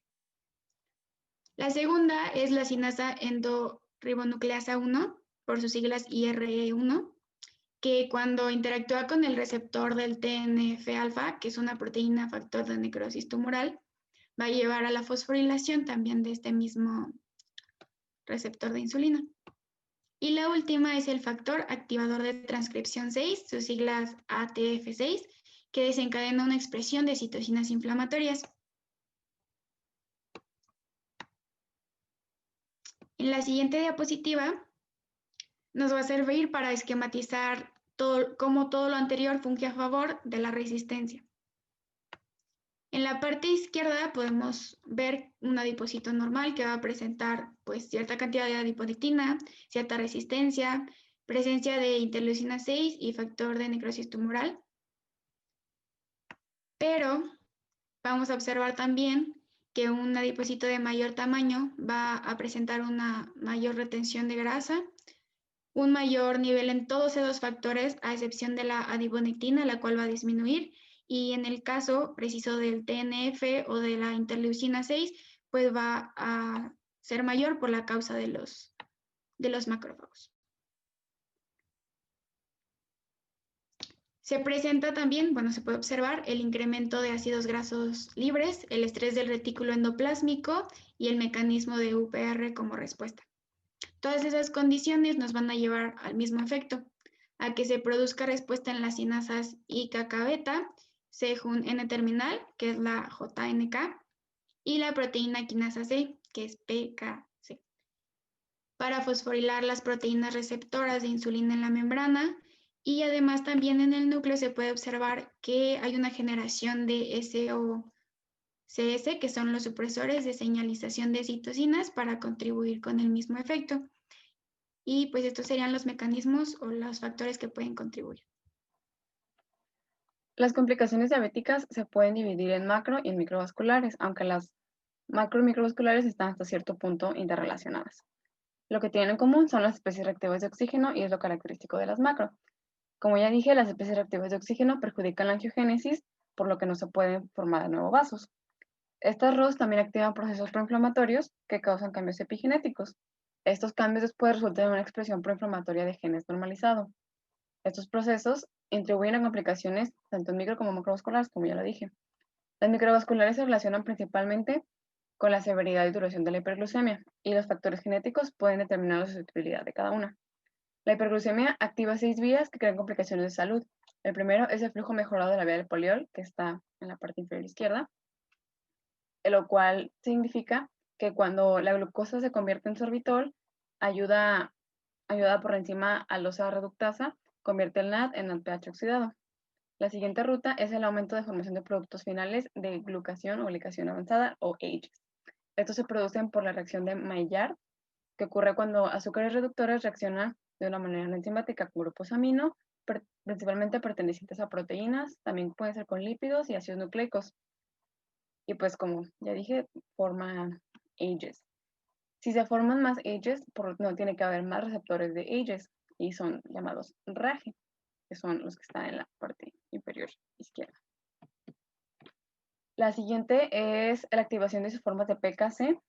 La segunda es la sinasa endorribonucleasa 1, por sus siglas IRE1, que cuando interactúa con el receptor del TNF-alfa, que es una proteína factor de necrosis tumoral, va a llevar a la fosforilación también de este mismo receptor de insulina. Y la última es el factor activador de transcripción 6, sus siglas ATF6, que desencadena una expresión de citocinas inflamatorias. En la siguiente diapositiva nos va a servir para esquematizar cómo todo lo anterior funge a favor de la resistencia. En la parte izquierda podemos ver un adipocito normal que va a presentar pues, cierta cantidad de adiponectina, cierta resistencia, presencia de interleucina 6 y factor de necrosis tumoral. Pero vamos a observar también que un adipocito de mayor tamaño va a presentar una mayor retención de grasa, un mayor nivel en todos esos factores, a excepción de la adiponectina, la cual va a disminuir, y en el caso preciso del TNF o de la interleucina 6, pues va a ser mayor por la causa de los macrófagos. Se presenta también, bueno, se puede observar el incremento de ácidos grasos libres, el estrés del retículo endoplásmico y el mecanismo de UPR como respuesta. Todas esas condiciones nos van a llevar al mismo efecto, a que se produzca respuesta en las sinasas IKK-beta, CJUN N-terminal, que es la JNK, y la proteína quinasa C, que es PKC, para fosforilar las proteínas receptoras de insulina en la membrana. Y además también en el núcleo se puede observar que hay una generación de SOCS, que son los supresores de señalización de citocinas, para contribuir con el mismo efecto. Y pues estos serían los mecanismos o los factores que pueden contribuir. Las complicaciones diabéticas se pueden dividir en macro y en microvasculares, aunque las macro y microvasculares están hasta cierto punto interrelacionadas. Lo que tienen en común son las especies reactivas de oxígeno y es lo característico de las macro. Como ya dije, las especies reactivas de oxígeno perjudican la angiogénesis, por lo que no se pueden formar de nuevo vasos. Estas ROS también activan procesos proinflamatorios que causan cambios epigenéticos. Estos cambios después resultan en una expresión proinflamatoria de genes normalizado. Estos procesos contribuyen a complicaciones tanto en micro como macrovasculares, como ya lo dije. Las microvasculares se relacionan principalmente con la severidad y duración de la hiperglucemia, y los factores genéticos pueden determinar la susceptibilidad de cada una. La hiperglucemia activa 6 vías que crean complicaciones de salud. El primero es el flujo mejorado de la vía del poliol, que está en la parte inferior izquierda, lo cual significa que cuando la glucosa se convierte en sorbitol, ayuda por enzima alosa reductasa, convierte el NAD en NADPH oxidado. La siguiente ruta es el aumento de formación de productos finales de glucación o glicación avanzada, o AGEs. Estos se producen por la reacción de Maillard, que ocurre cuando azúcares reductores reaccionan de una manera no enzimática con grupos amino, principalmente pertenecientes a proteínas, también pueden ser con lípidos y ácidos nucleicos. Y pues como ya dije, forman AGEs. Si se forman más AGEs, no tiene que haber más receptores de AGEs, y son llamados RAGE, que son los que están en la parte inferior izquierda. La siguiente es la activación de sus formas de PKC,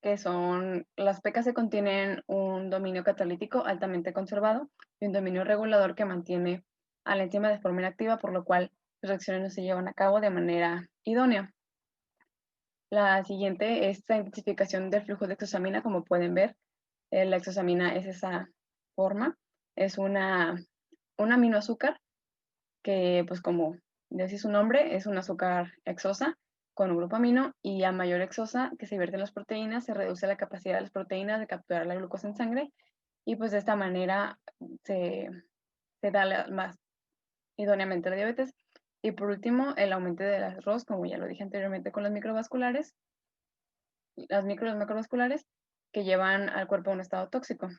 que son, las PKC contienen un dominio catalítico altamente conservado y un dominio regulador que mantiene a la enzima de forma inactiva, por lo cual las reacciones no se llevan a cabo de manera idónea. La siguiente es la intensificación del flujo de exosamina. Como pueden ver, la exosamina es esa forma, es un aminoazúcar que, pues como dice su nombre, es un azúcar exosa con un grupo amino, y a mayor exosa que se vierte en las proteínas, se reduce la capacidad de las proteínas de capturar la glucosa en sangre, y pues de esta manera se da más idóneamente la diabetes. Y por último, el aumento del arroz, como ya lo dije anteriormente, con las microvasculares, las micro y las macrovasculares, que llevan al cuerpo a un estado tóxico.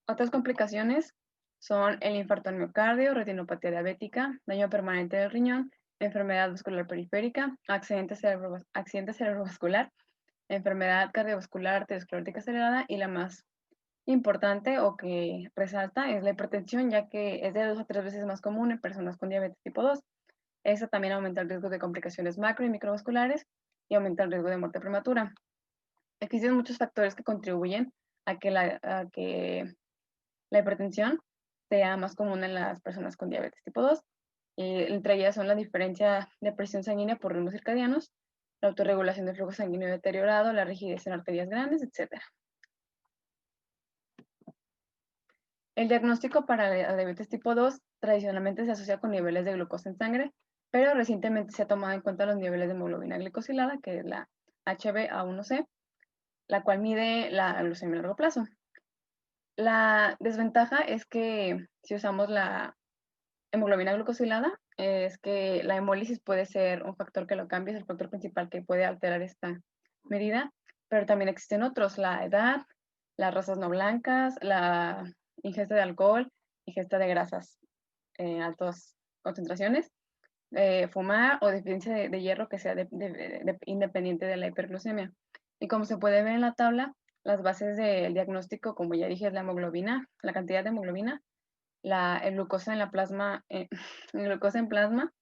Otras complicaciones son el infarto al miocardio, retinopatía diabética, daño permanente del riñón, enfermedad vascular periférica, accidente cerebrovascular, enfermedad cardiovascular arteriosclerótica acelerada, y la más importante o que resalta es la hipertensión, ya que es de 2 a 3 veces más común en personas con diabetes tipo 2. Esta también aumenta el riesgo de complicaciones macro y microvasculares y aumenta el riesgo de muerte prematura. Existen muchos factores que contribuyen a que la hipertensión sea más común en las personas con diabetes tipo 2. Entre ellas son la diferencia de presión sanguínea por ritmos circadianos, la autorregulación del flujo sanguíneo deteriorado, la rigidez en arterias grandes, etc. El diagnóstico para la diabetes tipo 2 tradicionalmente se asocia con niveles de glucosa en sangre, pero recientemente se ha tomado en cuenta los niveles de hemoglobina glicosilada, que es la HbA1c, la cual mide la glucemia a largo plazo. La desventaja es que si usamos la hemoglobina glucosilada, es que la hemólisis puede ser un factor que lo cambie, es el factor principal que puede alterar esta medida, pero también existen otros: la edad, las razas no blancas, la ingesta de alcohol, ingesta de grasas en altas concentraciones, fumar o deficiencia de hierro que sea independiente de la hiperglucemia. Y como se puede ver en la tabla, las bases del diagnóstico, como ya dije, es la hemoglobina, la cantidad de hemoglobina, el glucosa en la plasma, el glucosa en plasma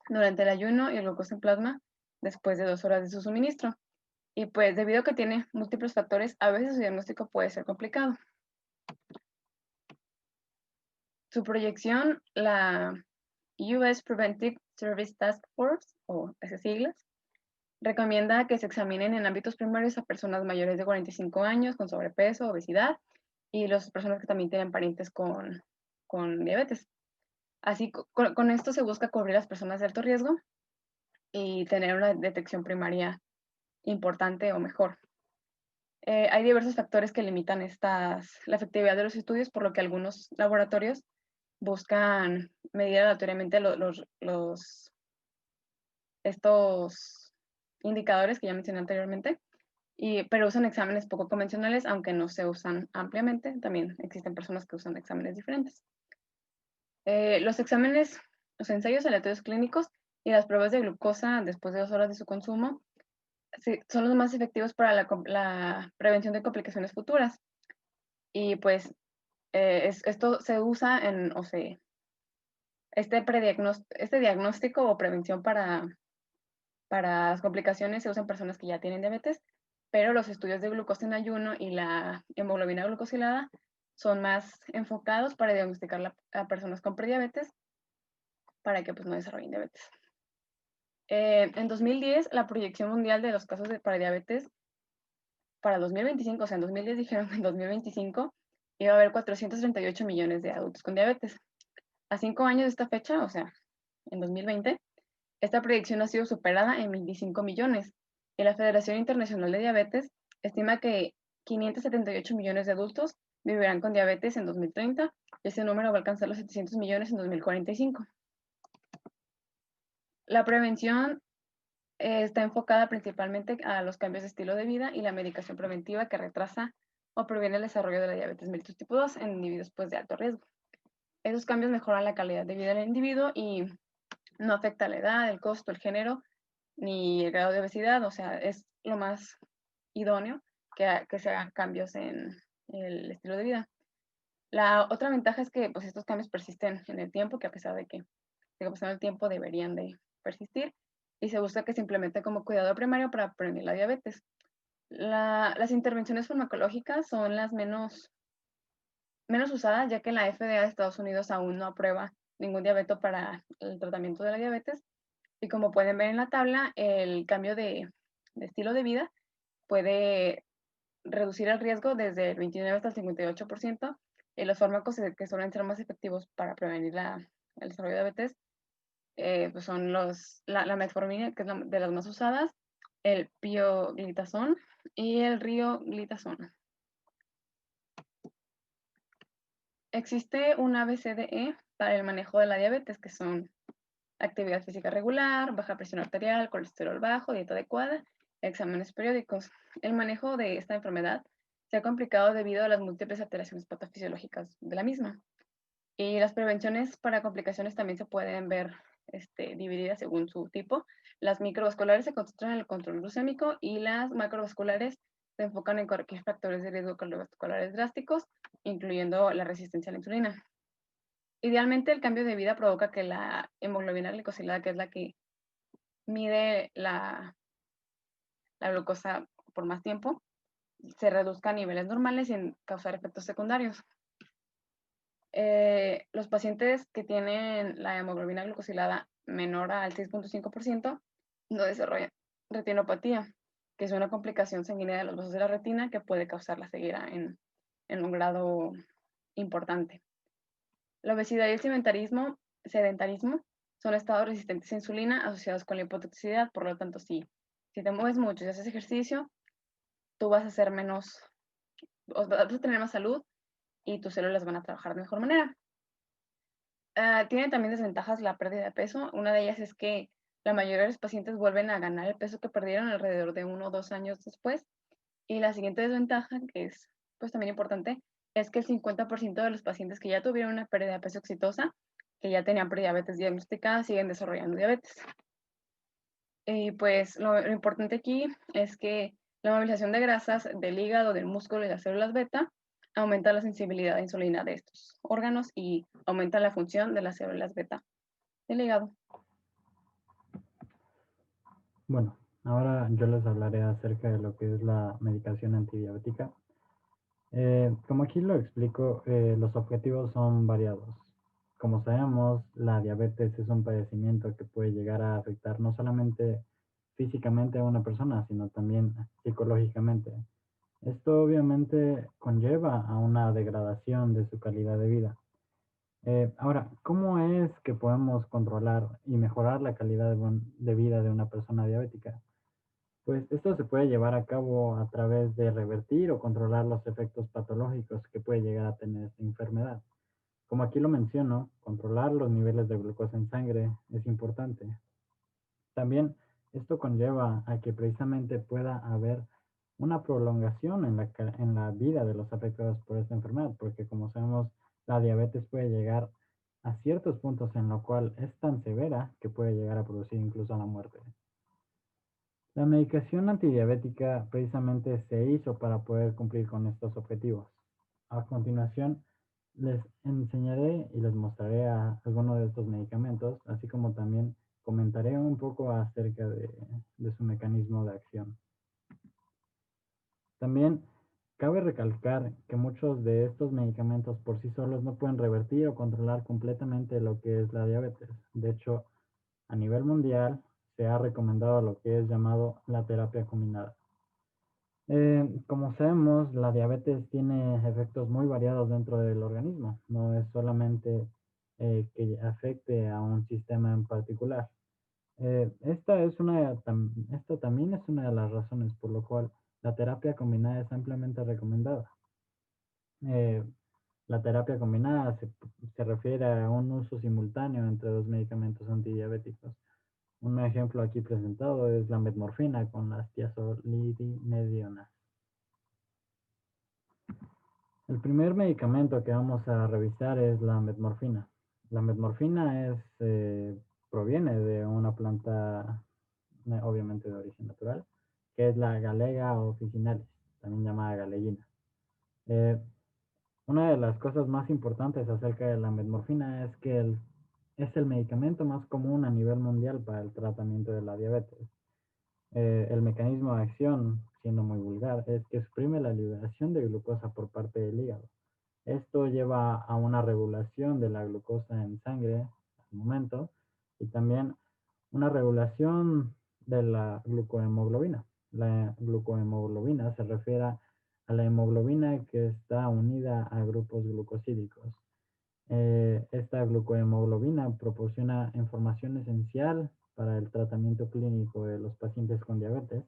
durante el ayuno y el glucosa en plasma después de 2 horas de su suministro. Y pues debido a que tiene múltiples factores, a veces su diagnóstico puede ser complicado. Su proyección, la US Preventive Service Task Force, o esas siglas, recomienda que se examinen en ámbitos primarios a personas mayores de 45 años con sobrepeso, obesidad, y las personas que también tienen parientes con diabetes. Así, con esto se busca cubrir a las personas de alto riesgo y tener una detección primaria importante o mejor. Hay diversos factores que limitan la efectividad de los estudios, por lo que algunos laboratorios buscan medir aleatoriamente estos indicadores que ya mencioné anteriormente, pero usan exámenes poco convencionales, aunque no se usan ampliamente. También existen personas que usan exámenes diferentes. Los ensayos aleatorios clínicos y las pruebas de glucosa después de 2 horas de su consumo son los más efectivos para la prevención de complicaciones futuras. Y pues esto se usa este diagnóstico o prevención para las complicaciones se usa en personas que ya tienen diabetes, pero los estudios de glucosa en ayuno y la hemoglobina glucosilada son más enfocados para diagnosticar a personas con prediabetes para que pues no desarrollen diabetes. En 2010, la proyección mundial de los casos de prediabetes para 2025, o sea, en 2010 dijeron que en 2025 iba a haber 438 millones de adultos con diabetes. A 5 años de esta fecha, o sea, en 2020, esta predicción ha sido superada en 25 millones, y la Federación Internacional de Diabetes estima que 578 millones de adultos vivirán con diabetes en 2030, y ese número va a alcanzar los 700 millones en 2045. La prevención está enfocada principalmente a los cambios de estilo de vida y la medicación preventiva que retrasa o previene el desarrollo de la diabetes mellitus tipo 2 en individuos pues, de alto riesgo. Esos cambios mejoran la calidad de vida del individuo y no afecta la edad, el costo, el género, ni el grado de obesidad. O sea, es lo más idóneo que se hagan cambios en el estilo de vida. La otra ventaja es que pues, estos cambios persisten en el tiempo, que a pesar de que pasando el tiempo deberían de persistir. y se busca que se implemente como cuidado primario para prevenir la diabetes. Las intervenciones farmacológicas son las menos usadas, ya que la FDA de Estados Unidos aún no aprueba ningún diabeto para el tratamiento de la diabetes. Y como pueden ver en la tabla, el cambio de estilo de vida puede reducir el riesgo desde el 29 hasta el 58%. Y los fármacos que suelen ser más efectivos para prevenir el desarrollo de diabetes pues son la metformina, que es de las más usadas, el pioglitazón y el rioglitazón. Existe un ABCDE para el manejo de la diabetes, que son actividad física regular, baja presión arterial, colesterol bajo, dieta adecuada, exámenes periódicos. El manejo de esta enfermedad se ha complicado debido a las múltiples alteraciones patofisiológicas de la misma. Y las prevenciones para complicaciones también se pueden ver divididas según su tipo. Las microvasculares se concentran en el control glucémico y las macrovasculares se enfocan en corregir factores de riesgo cardiovasculares drásticos, incluyendo la resistencia a la insulina. Idealmente, el cambio de vida provoca que la hemoglobina glicosilada, que es la que mide la glucosa por más tiempo, se reduzca a niveles normales sin causar efectos secundarios. Los pacientes que tienen la hemoglobina glucosilada menor al 6.5% no desarrollan retinopatía, que es una complicación sanguínea de los vasos de la retina que puede causar la ceguera en un grado importante. La obesidad y el sedentarismo son estados resistentes a insulina asociados con la hipotoxicidad. Por lo tanto, si te mueves mucho y haces ejercicio, tú vas a ser vas a tener más salud y tus células van a trabajar de mejor manera. Tiene también desventajas la pérdida de peso. Una de ellas es que la mayoría de los pacientes vuelven a ganar el peso que perdieron alrededor de 1 o 2 años después. Y la siguiente desventaja, que es pues también importante, es que el 50% de los pacientes que ya tuvieron una pérdida de peso exitosa, que ya tenían prediabetes diagnosticada, siguen desarrollando diabetes. Y pues lo importante aquí es que la movilización de grasas del hígado, del músculo y las células beta aumenta la sensibilidad a insulina de estos órganos y aumenta la función de las células beta del hígado. Bueno, ahora yo les hablaré acerca de lo que es la medicación antidiabética. Como aquí lo explico, los objetivos son variados. Como sabemos, la diabetes es un padecimiento que puede llegar a afectar no solamente físicamente a una persona, sino también psicológicamente. Esto obviamente conlleva a una degradación de su calidad de vida. Ahora, ¿cómo es que podemos controlar y mejorar la calidad de vida de una persona diabética? Pues esto se puede llevar a cabo a través de revertir o controlar los efectos patológicos que puede llegar a tener esta enfermedad. Como aquí lo menciono, controlar los niveles de glucosa en sangre es importante. También esto conlleva a que precisamente pueda haber una prolongación en la vida de los afectados por esta enfermedad, porque como sabemos, la diabetes puede llegar a ciertos puntos en lo cual es tan severa que puede llegar a producir incluso la muerte. La medicación antidiabética precisamente se hizo para poder cumplir con estos objetivos. A continuación, les enseñaré y les mostraré algunos de estos medicamentos, así como también comentaré un poco acerca de su mecanismo de acción. También cabe recalcar que muchos de estos medicamentos por sí solos no pueden revertir o controlar completamente lo que es la diabetes. De hecho, a nivel mundial se ha recomendado lo que es llamado la terapia combinada. Como sabemos, la diabetes tiene efectos muy variados dentro del organismo. No es solamente que afecte a un sistema en particular. Esta también es una de las razones por lo cual la terapia combinada es ampliamente recomendada. Eh, la terapia combinada se refiere a un uso simultáneo entre dos medicamentos antidiabéticos. Un ejemplo aquí presentado es la metmorfina con las tiazolidinedionas. El primer medicamento que vamos a revisar es la metmorfina. La metmorfina proviene de una planta, obviamente de origen natural, que es la Galega officinalis, también llamada galeguina. Una de las cosas más importantes acerca de la metmorfina es que es el medicamento más común a nivel mundial para el tratamiento de la diabetes. El mecanismo de acción, siendo muy vulgar, es que suprime la liberación de glucosa por parte del hígado. Esto lleva a una regulación de la glucosa en sangre al momento y también una regulación de la glucohemoglobina. La glucohemoglobina se refiere a la hemoglobina que está unida a grupos glucosídicos. Esta glucohemoglobina proporciona información esencial para el tratamiento clínico de los pacientes con diabetes,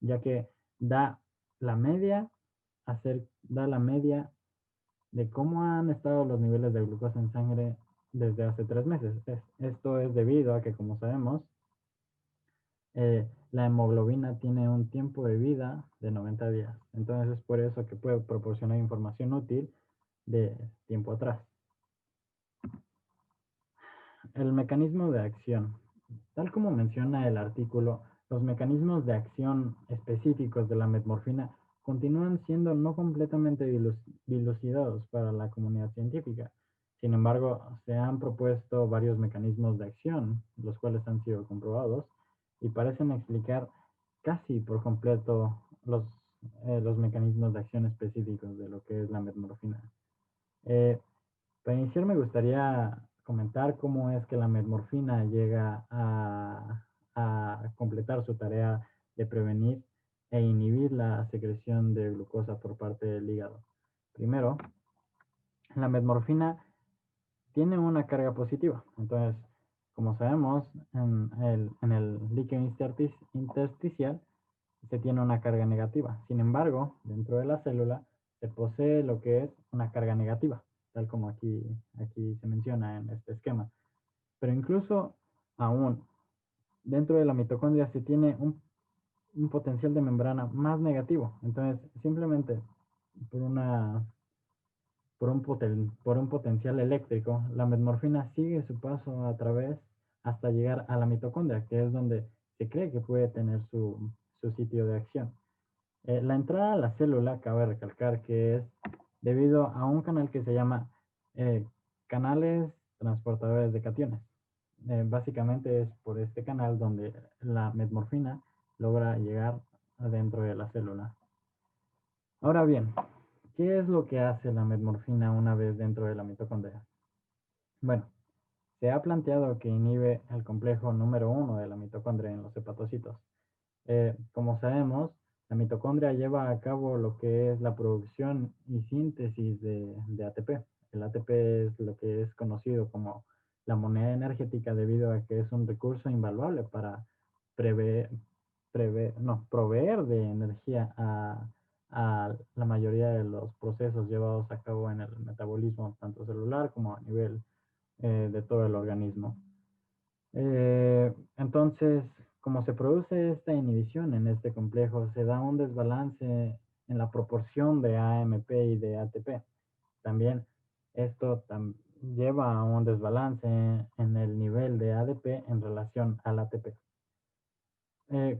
ya que da la media, da la media de cómo han estado los niveles de glucosa en sangre desde hace 3 meses. Esto es debido a que, como sabemos, la hemoglobina tiene un tiempo de vida de 90 días. Entonces es por eso que puede proporcionar información útil de tiempo atrás. El mecanismo de acción. Tal como menciona el artículo, los mecanismos de acción específicos de la metmorfina continúan siendo no completamente dilucidados para la comunidad científica. Sin embargo, se han propuesto varios mecanismos de acción, los cuales han sido comprobados y parecen explicar casi por completo los mecanismos de acción específicos de lo que es la metmorfina. Para iniciar me gustaría comentar cómo es que la metmorfina llega a completar su tarea de prevenir e inhibir la secreción de glucosa por parte del hígado. Primero, la metmorfina tiene una carga positiva. Entonces, como sabemos, en el líquido intersticial se tiene una carga negativa. Sin embargo, dentro de la célula se posee lo que es una carga negativa, tal como aquí se menciona en este esquema. Pero incluso aún dentro de la mitocondria se tiene un potencial de membrana más negativo. Entonces, simplemente por por un potencial eléctrico, la metmorfina sigue su paso a través hasta llegar a la mitocondria, que es donde se cree que puede tener su sitio de acción. La entrada a la célula, cabe recalcar que es debido a un canal que se llama canales transportadores de cationes. Básicamente es por este canal donde la metmorfina logra llegar adentro de la célula. Ahora bien, ¿qué es lo que hace la metmorfina una vez dentro de la mitocondria? Bueno, se ha planteado que inhibe el complejo número 1 de la mitocondria en los hepatocitos. Como sabemos, la mitocondria lleva a cabo lo que es la producción y síntesis de ATP. El ATP es lo que es conocido como la moneda energética debido a que es un recurso invaluable para proveer de energía a la mayoría de los procesos llevados a cabo en el metabolismo, tanto celular como a nivel de todo el organismo. Entonces, como se produce esta inhibición en este complejo, se da un desbalance en la proporción de AMP y de ATP. También esto lleva a un desbalance en el nivel de ADP en relación al ATP.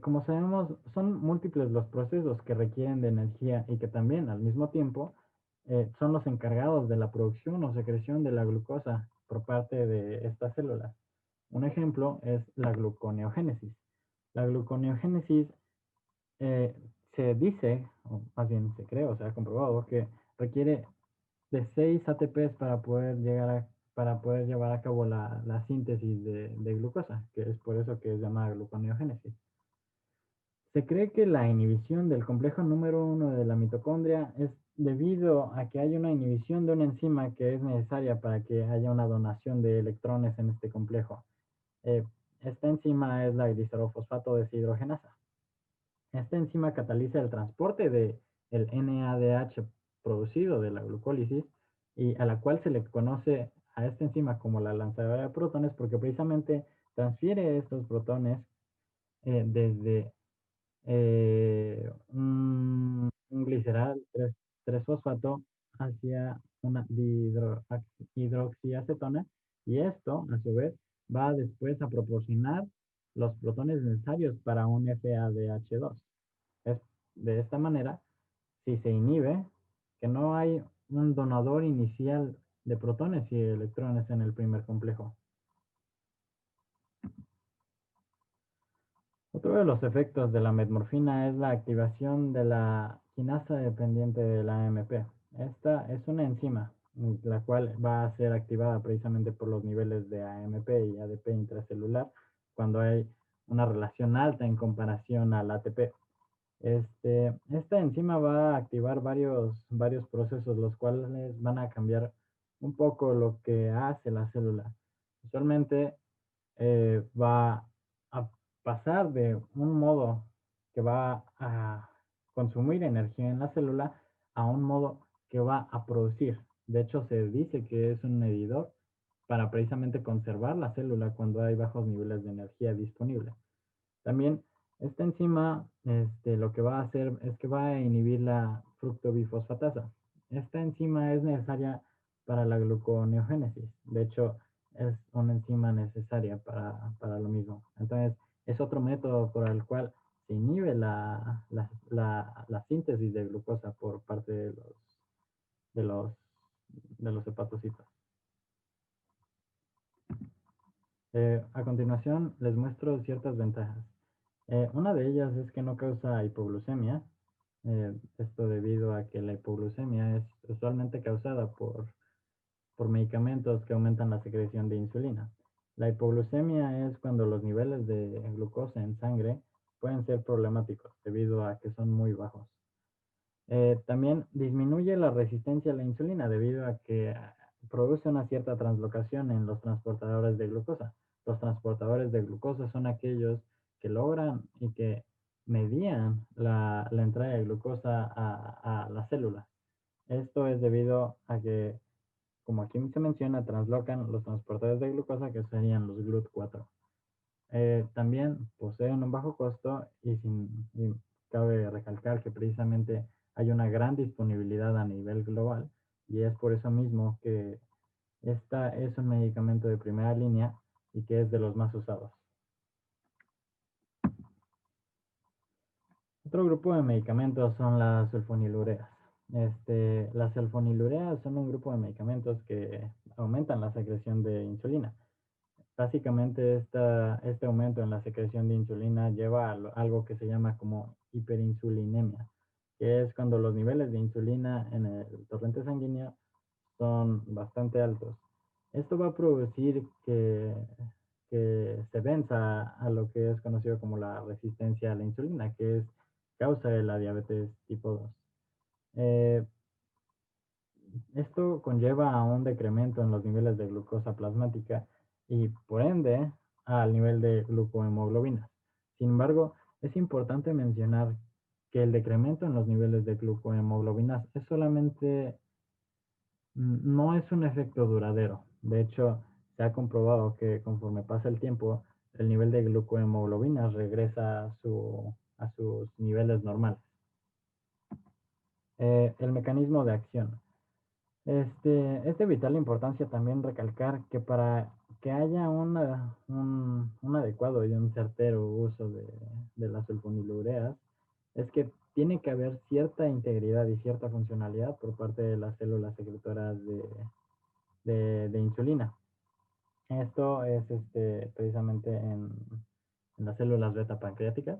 Como sabemos, son múltiples los procesos que requieren de energía y que también al mismo tiempo son los encargados de la producción o secreción de la glucosa por parte de estas células. Un ejemplo es la gluconeogénesis. La gluconeogénesis se dice, o más bien se cree o se ha comprobado que requiere de 6 ATPs para poder llevar a cabo la síntesis de glucosa, que es por eso que es llamada gluconeogénesis. Se cree que la inhibición del complejo número 1 de la mitocondria es debido a que hay una inhibición de una enzima que es necesaria para que haya una donación de electrones en este complejo. Esta enzima es la glicerofosfato deshidrogenasa. Esta enzima cataliza el transporte del NADH producido de la glucólisis y a la cual se le conoce a esta enzima como la lanzadora de protones porque precisamente transfiere estos protones desde un gliceral 3-fosfato hacia una hidroxiacetona y esto a su vez va después a proporcionar los protones necesarios para un FADH2. De esta manera, si se inhibe que no hay un donador inicial de protones y electrones en el primer complejo. Otro de los efectos de la metmorfina es la activación de la quinasa dependiente de la AMP. Esta es una enzima, la cual va a ser activada precisamente por los niveles de AMP y ADP intracelular cuando hay una relación alta en comparación al ATP. Esta enzima va a activar varios procesos, los cuales van a cambiar un poco lo que hace la célula. Usualmente va a pasar de un modo que va a consumir energía en la célula a un modo que va a producir. De hecho, se dice que es un medidor para precisamente conservar la célula cuando hay bajos niveles de energía disponible. También esta enzima lo que va a hacer es que va a inhibir la fructobifosfatasa. Esta enzima es necesaria para la gluconeogénesis. De hecho, es una enzima necesaria para lo mismo. Entonces, es otro método por el cual se inhibe la síntesis de glucosa por parte de los, de los hepatocitos. A continuación, les muestro ciertas ventajas. Una de ellas es que no causa hipoglucemia. Esto debido a que la hipoglucemia es usualmente causada por medicamentos que aumentan la secreción de insulina. La hipoglucemia es cuando los niveles de glucosa en sangre pueden ser problemáticos debido a que son muy bajos. También disminuye la resistencia a la insulina debido a que produce una cierta translocación en los transportadores de glucosa. Los transportadores de glucosa son aquellos que logran y que medían la entrada de glucosa a la célula. Esto es debido a que, como aquí se menciona, translocan los transportadores de glucosa que serían los GLUT4. También poseen un bajo costo y cabe recalcar que precisamente hay una gran disponibilidad a nivel global y es por eso mismo que esta es un medicamento de primera línea y que es de los más usados. Otro grupo de medicamentos son las sulfonilureas. Las sulfonilureas son un grupo de medicamentos que aumentan la secreción de insulina. Básicamente, este aumento en la secreción de insulina lleva a algo que se llama como hiperinsulinemia, que es cuando los niveles de insulina en el torrente sanguíneo son bastante altos. Esto va a producir que se venza a lo que es conocido como la resistencia a la insulina, que es causa de la diabetes tipo 2. Esto conlleva a un decremento en los niveles de glucosa plasmática y por ende al nivel de glucohemoglobinas. Sin embargo, es importante mencionar que el decremento en los niveles de glucohemoglobinas es solamente, no es un efecto duradero. De hecho, se ha comprobado que conforme pasa el tiempo, el nivel de glucohemoglobinas regresa a sus niveles normales. El mecanismo de acción. Es de vital importancia también recalcar que para que haya un adecuado y un certero uso de las sulfonilureas, es que tiene que haber cierta integridad y cierta funcionalidad por parte de las células secretoras de insulina. Esto es precisamente en las células beta pancreáticas.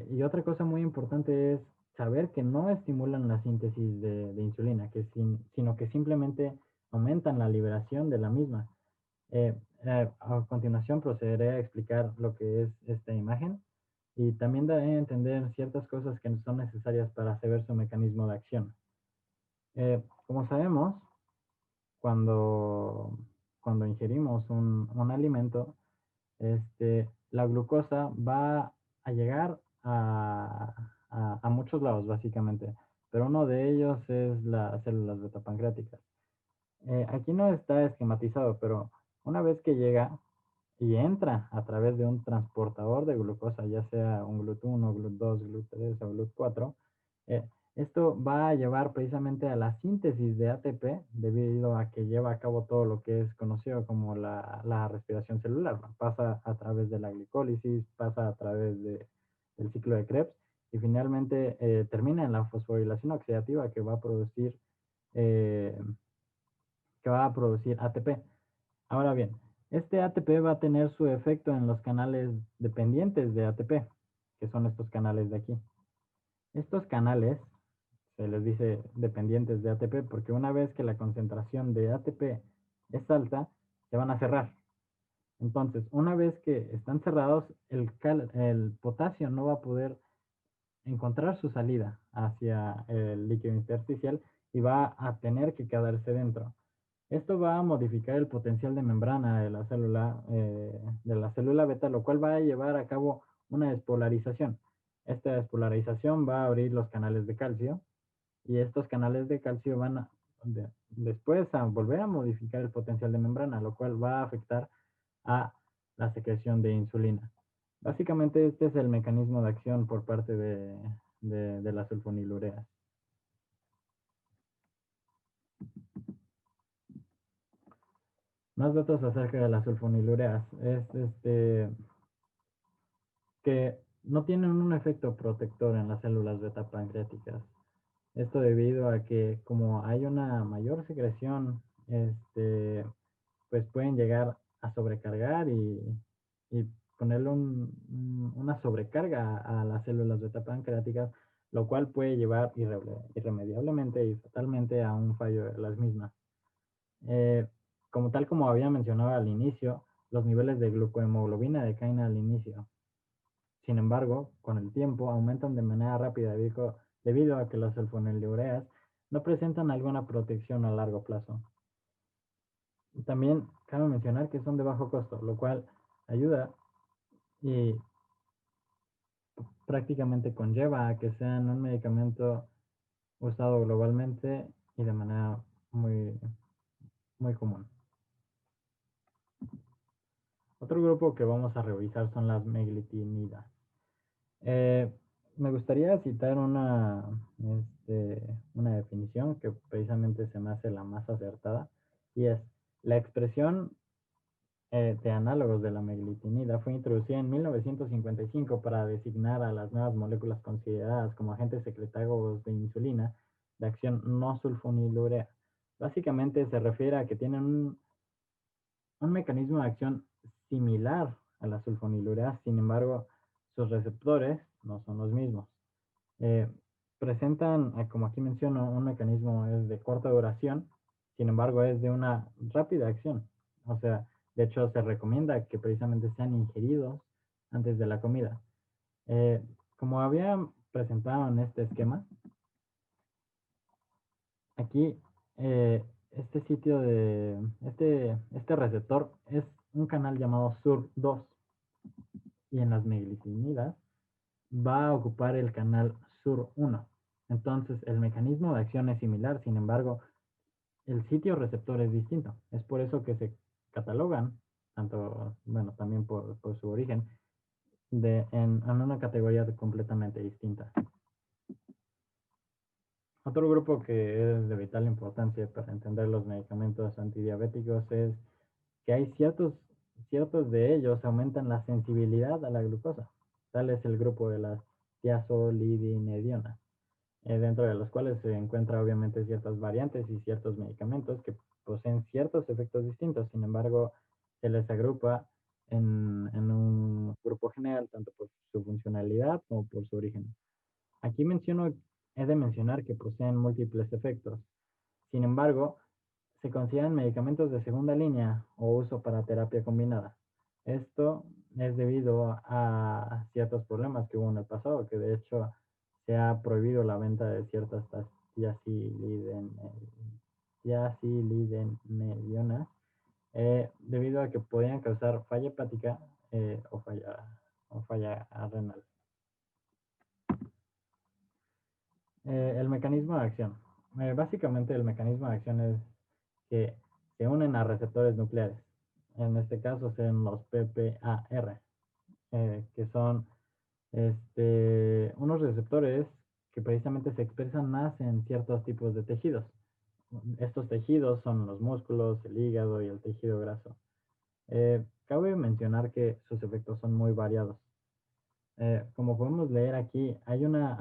Y otra cosa muy importante es saber que no estimulan la síntesis de insulina, sino que simplemente aumentan la liberación de la misma. A continuación procederé a explicar lo que es esta imagen y también daré a entender ciertas cosas que son necesarias para saber su mecanismo de acción. Como sabemos, cuando ingerimos un alimento, la glucosa va a llegar a muchos lados, básicamente, pero uno de ellos es las células betapancreáticas. Aquí no está esquematizado, pero una vez que llega y entra a través de un transportador de glucosa, ya sea un GLUT1, GLUT2, GLUT3 o GLUT4, esto va a llevar precisamente a la síntesis de ATP debido a que lleva a cabo todo lo que es conocido como la respiración celular. Pasa a través de la glicólisis, pasa a través del ciclo de Krebs y finalmente termina en la fosforilación oxidativa que va a producir ATP. Ahora bien, Este ATP va a tener su efecto en los canales dependientes de ATP, que son estos canales de aquí. Estos canales se les dice dependientes de ATP porque una vez que la concentración de ATP es alta, se van a cerrar. Entonces, una vez que están cerrados, el potasio no va a poder encontrar su salida hacia el líquido intersticial y va a tener que quedarse dentro. Esto va a modificar el potencial de membrana de la célula beta, lo cual va a llevar a cabo una despolarización. Esta despolarización va a abrir los canales de calcio y estos canales de calcio van después a volver a modificar el potencial de membrana, lo cual va a afectar a la secreción de insulina. Básicamente este es el mecanismo de acción por parte de las sulfonilureas. Más datos acerca de las sulfonilureas es que no tienen un efecto protector en las células beta pancreáticas. Esto debido a que como hay una mayor secreción, pues pueden llegar a sobrecargar y ponerle una sobrecarga a las células beta pancreáticas, lo cual puede llevar irremediablemente y fatalmente a un fallo de las mismas. Como había mencionado al inicio, los niveles de glucohemoglobina decaen al inicio. Sin embargo, con el tiempo aumentan de manera rápida debido a que las sulfonilureas no presentan alguna protección a largo plazo. También cabe mencionar que son de bajo costo, lo cual ayuda y prácticamente conlleva a que sean un medicamento usado globalmente y de manera muy, muy común. Otro grupo que vamos a revisar son las meglitinidas. Me gustaría citar una definición que precisamente se me hace la más acertada, y es: la expresión de análogos de la meglitinida fue introducida en 1955 para designar a las nuevas moléculas consideradas como agentes secretagos de insulina de acción no sulfonilurea. Básicamente se refiere a que tienen un mecanismo de acción similar a la sulfonilurea, sin embargo, sus receptores no son los mismos. Presentan, como aquí menciono, un mecanismo es de corta duración, sin embargo, es de una rápida acción. O sea, de hecho, se recomienda que precisamente sean ingeridos antes de la comida. Como había presentado en este esquema, aquí este receptor es un canal llamado SUR2 y en las meglitinidas va a ocupar el canal SUR1. Entonces, el mecanismo de acción es similar, sin embargo, el sitio receptor es distinto. Es por eso que se catalogan, también por su origen, en una categoría completamente distinta. Otro grupo que es de vital importancia para entender los medicamentos antidiabéticos es que hay ciertos de ellos aumentan la sensibilidad a la glucosa. Tal es el grupo de las tiazolidinedionas, dentro de los cuales se encuentran obviamente ciertas variantes y ciertos medicamentos que poseen ciertos efectos distintos. Sin embargo, se les agrupa en un grupo general, tanto por su funcionalidad como por su origen. Aquí he de mencionar que poseen múltiples efectos. Sin embargo, se consideran medicamentos de segunda línea o uso para terapia combinada. Esto es debido a ciertos problemas que hubo en el pasado, que de hecho se ha prohibido la venta de ciertas tiazolidinedionas debido a que podían causar falla hepática o falla renal. El mecanismo de acción. Básicamente el mecanismo de acción es que se unen a receptores nucleares. En este caso son los PPAR, que son unos receptores que precisamente se expresan más en ciertos tipos de tejidos. Estos tejidos son los músculos, el hígado y el tejido graso. Cabe mencionar que sus efectos son muy variados. Como podemos leer aquí, hay una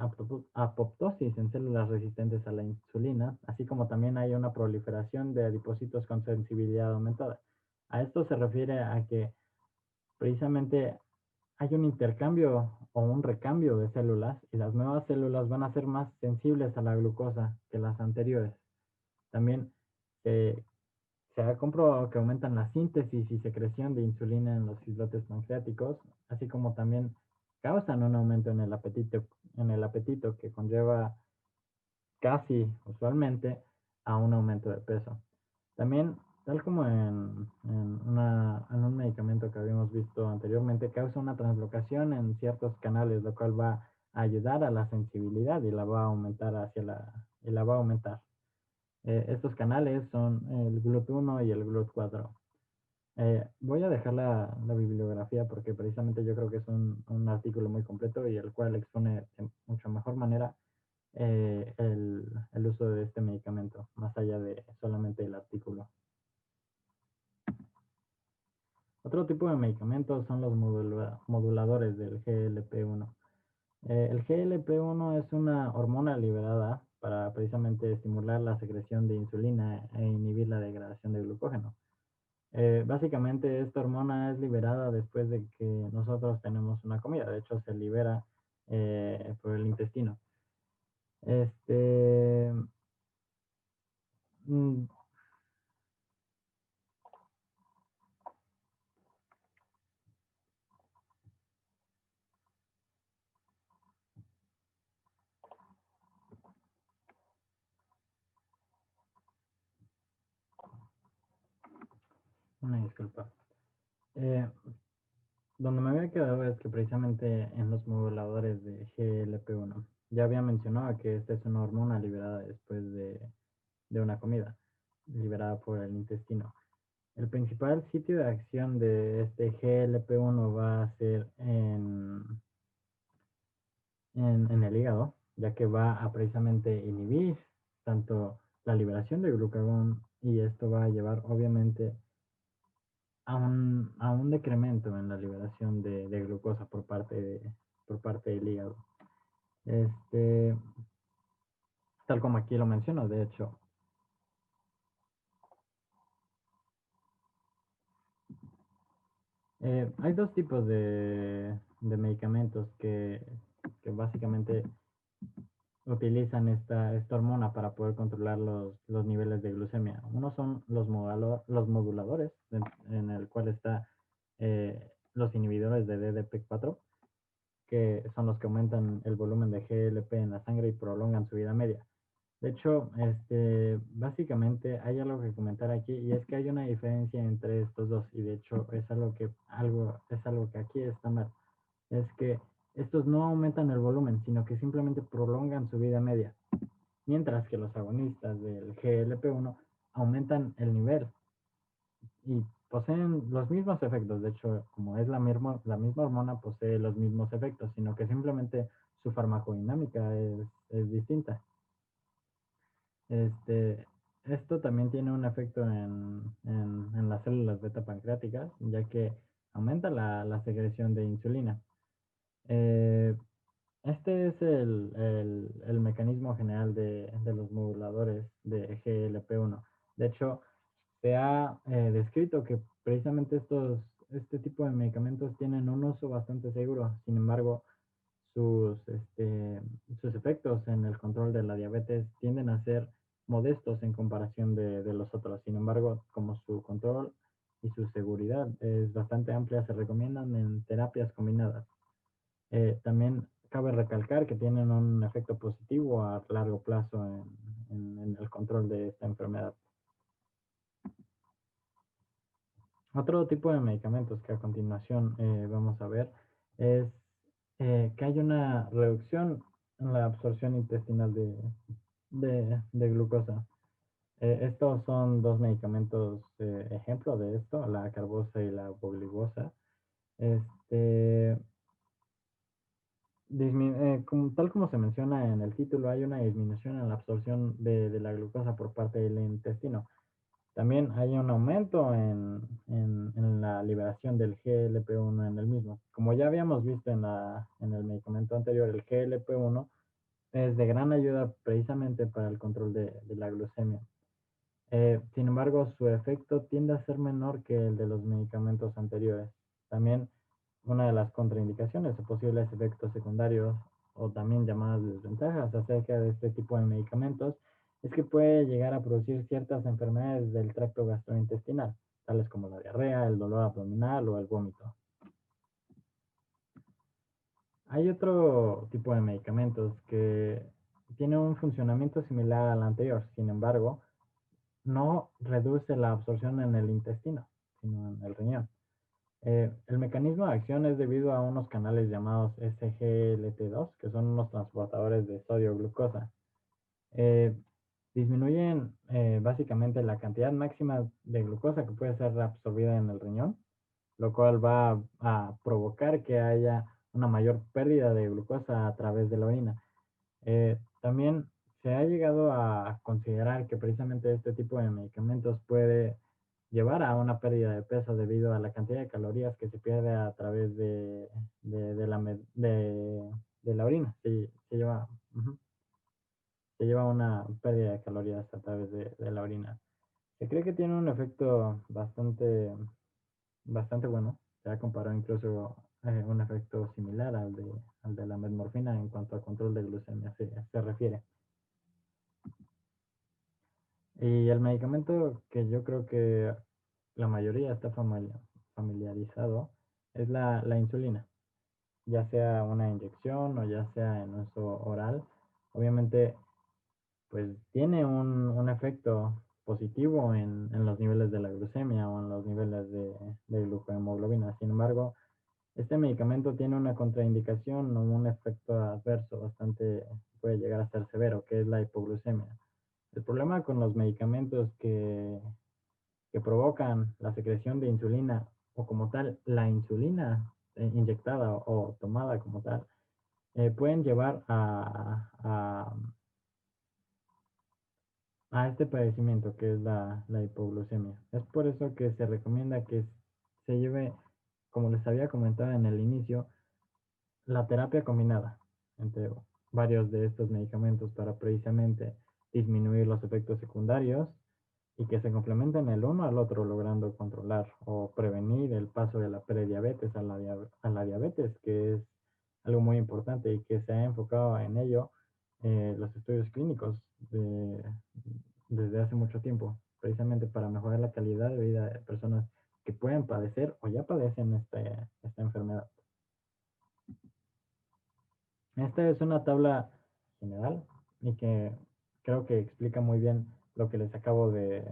apoptosis en células resistentes a la insulina, así como también hay una proliferación de adipocitos con sensibilidad aumentada. A esto se refiere a que precisamente hay un intercambio o un recambio de células y las nuevas células van a ser más sensibles a la glucosa que las anteriores. También se ha comprobado que aumentan la síntesis y secreción de insulina en los islotes pancreáticos, así como también causan un aumento en el apetito que conlleva casi usualmente a un aumento de peso. También, tal como en un medicamento que habíamos visto anteriormente, causa una translocación en ciertos canales, lo cual va a ayudar a la sensibilidad y la va a aumentar y la va a aumentar. Estos canales son el GLUT1 y el GLUT4. Voy a dejar la bibliografía porque precisamente yo creo que es un artículo muy completo y el cual expone de mucho mejor manera el uso de este medicamento, más allá de solamente el artículo. Otro tipo de medicamentos son los moduladores del GLP-1. El GLP-1 es una hormona liberada para precisamente estimular la secreción de insulina e inhibir la degradación de glucógeno. Básicamente esta hormona es liberada después de que nosotros tenemos una comida. De hecho, se libera por el intestino. Mm, una disculpa. Eh, Donde me había quedado es que precisamente en los moduladores de GLP-1, ya había mencionado que esta es una hormona liberada después de una comida, liberada por el intestino. El principal sitio de acción de este GLP-1 va a ser en el hígado, ya que va a precisamente inhibir tanto la liberación de glucagón y esto va a llevar obviamente a un decremento en la liberación de glucosa por parte del hígado. Tal como aquí lo menciono, de hecho. Hay dos tipos de medicamentos que básicamente utilizan esta hormona para poder controlar los niveles de glucemia. Uno son los moduladores, en el cual está los inhibidores de DDP4, que son los que aumentan el volumen de GLP en la sangre y prolongan su vida media. De hecho, básicamente hay algo que comentar aquí y es que hay una diferencia entre estos dos y de hecho es algo que aquí está mal. Es que estos no aumentan el volumen, sino que simplemente prolongan su vida media, mientras que los agonistas del GLP-1 aumentan el nivel y poseen los mismos efectos. De hecho, como es la misma hormona, posee los mismos efectos, sino que simplemente su farmacodinámica es distinta. Esto también tiene un efecto en las células beta pancreáticas, ya que aumenta la secreción de insulina. Este es el mecanismo general de los moduladores de GLP-1. De hecho, se ha descrito que precisamente este tipo de medicamentos tienen un uso bastante seguro. Sin embargo, sus efectos en el control de la diabetes tienden a ser modestos en comparación de los otros. Sin embargo, como su control y su seguridad es bastante amplia, se recomiendan en terapias combinadas. También cabe recalcar que tienen un efecto positivo a largo plazo en el control de esta enfermedad. Otro tipo de medicamentos que a continuación vamos a ver es que hay una reducción en la absorción intestinal de glucosa. Estos son dos medicamentos ejemplo de esto, la carbosa y la voglibosa. Tal como se menciona en el título, hay una disminución en la absorción de la glucosa por parte del intestino. También hay un aumento en la liberación del GLP-1 en el mismo. Como ya habíamos visto en el medicamento anterior, el GLP-1 es de gran ayuda precisamente para el control de la glucemia. Sin embargo, su efecto tiende a ser menor que el de los medicamentos anteriores. También una de las contraindicaciones o posibles efectos secundarios o también llamadas desventajas acerca de este tipo de medicamentos es que puede llegar a producir ciertas enfermedades del tracto gastrointestinal, tales como la diarrea, el dolor abdominal o el vómito. Hay otro tipo de medicamentos que tiene un funcionamiento similar al anterior, sin embargo, no reduce la absorción en el intestino, sino en el riñón. El mecanismo de acción es debido a unos canales llamados SGLT2, que son unos transportadores de sodio-glucosa. Eh, disminuyen básicamente la cantidad máxima de glucosa que puede ser absorbida en el riñón, lo cual va a provocar que haya una mayor pérdida de glucosa a través de la orina. También se ha llegado a considerar que precisamente este tipo de medicamentos puede llevar a una pérdida de peso debido a la cantidad de calorías que se pierde a través de la orina. Se lleva una pérdida de calorías a través de la orina. Se cree que tiene un efecto bastante bueno. Se ha comparado incluso un efecto similar al de la metmorfina en cuanto a control de glucemia se refiere. Y el medicamento que yo creo que la mayoría está familiarizado es la insulina, ya sea una inyección o ya sea en uso oral. Obviamente, pues tiene un efecto positivo en los niveles de la glucemia o en los niveles de glucohemoglobina. Sin embargo, este medicamento tiene una contraindicación o un efecto adverso bastante, puede llegar a ser severo, que es la hipoglucemia. El problema con los medicamentos que provocan la secreción de insulina o como tal la insulina inyectada o tomada como tal, pueden llevar a este padecimiento que es la hipoglucemia. Es por eso que se recomienda que se lleve, como les había comentado en el inicio, la terapia combinada entre varios de estos medicamentos para precisamente disminuir los efectos secundarios y que se complementen el uno al otro, logrando controlar o prevenir el paso de la prediabetes a la diabetes, que es algo muy importante y que se ha enfocado en ello los estudios clínicos desde hace mucho tiempo, precisamente para mejorar la calidad de vida de personas que pueden padecer o ya padecen esta enfermedad. Esta es una tabla general y que creo que explica muy bien lo que les acabo de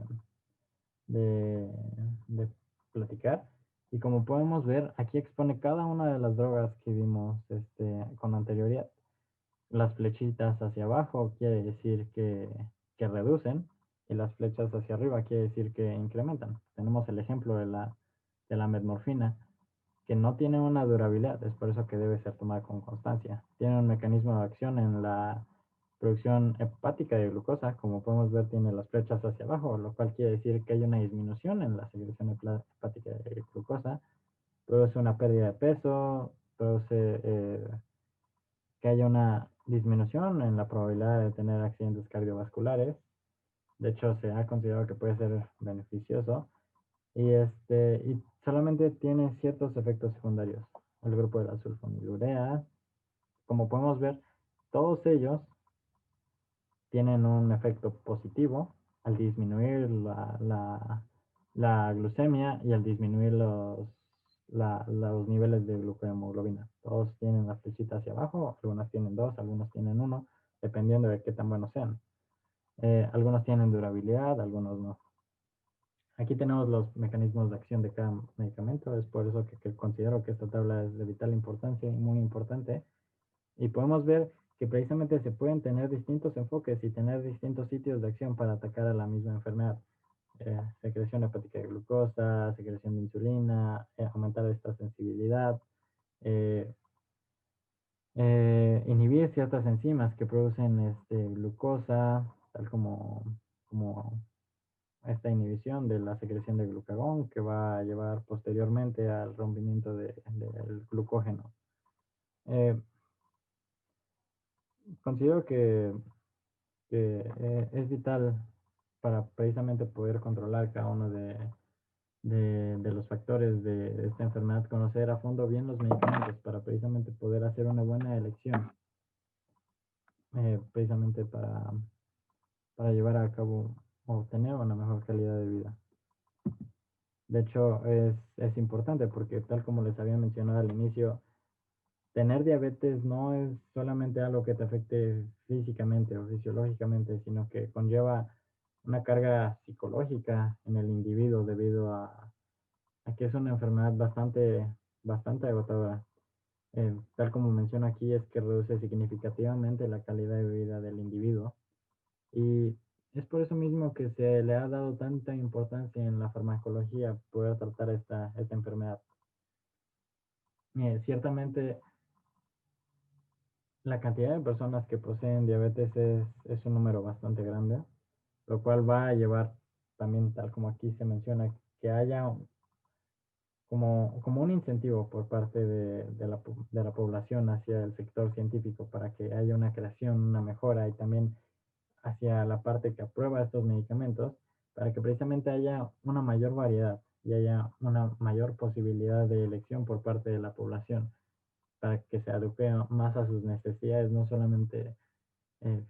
platicar. Y como podemos ver, aquí expone cada una de las drogas que vimos con anterioridad. Las flechitas hacia abajo quiere decir que reducen y las flechas hacia arriba quiere decir que incrementan. Tenemos el ejemplo de la metmorfina, que no tiene una durabilidad, es por eso que debe ser tomada con constancia. Tiene un mecanismo de acción en la producción hepática de glucosa, como podemos ver tiene las flechas hacia abajo, lo cual quiere decir que hay una disminución en la secreción hepática de glucosa, produce una pérdida de peso, produce que haya una disminución en la probabilidad de tener accidentes cardiovasculares. De hecho, se ha considerado que puede ser beneficioso y solamente tiene ciertos efectos secundarios. El grupo de la sulfonilurea, como podemos ver, todos ellos tienen un efecto positivo al disminuir la glucemia y al disminuir los niveles de glucohemoglobina. Todos tienen la flechita hacia abajo, algunos tienen dos, algunos tienen uno, dependiendo de qué tan buenos sean. Algunos tienen durabilidad, algunos no. Aquí tenemos los mecanismos de acción de cada medicamento, es por eso que considero que esta tabla es de vital importancia y muy importante. Y podemos ver que precisamente se pueden tener distintos enfoques y tener distintos sitios de acción para atacar a la misma enfermedad. Secreción hepática de glucosa, secreción de insulina, aumentar esta sensibilidad, inhibir ciertas enzimas que producen glucosa, tal como esta inhibición de la secreción de glucagón que va a llevar posteriormente al rompimiento del glucógeno. Considero que es vital para precisamente poder controlar cada uno de los factores de esta enfermedad, conocer a fondo bien los medicamentos para precisamente poder hacer una buena elección, precisamente para llevar a cabo o obtener una mejor calidad de vida. De hecho, es importante porque tal como les había mencionado al inicio, tener diabetes no es solamente algo que te afecte físicamente o fisiológicamente, sino que conlleva una carga psicológica en el individuo debido a que es una enfermedad bastante agotadora. Tal como menciono aquí, es que reduce significativamente la calidad de vida del individuo. Y es por eso mismo que se le ha dado tanta importancia en la farmacología poder tratar esta enfermedad. Ciertamente, la cantidad de personas que poseen diabetes es un número bastante grande, lo cual va a llevar también, tal como aquí se menciona, que haya como un incentivo por parte de la población hacia el sector científico para que haya una creación, una mejora y también hacia la parte que aprueba estos medicamentos para que precisamente haya una mayor variedad y haya una mayor posibilidad de elección por parte de la población para que se adecue más a sus necesidades, no solamente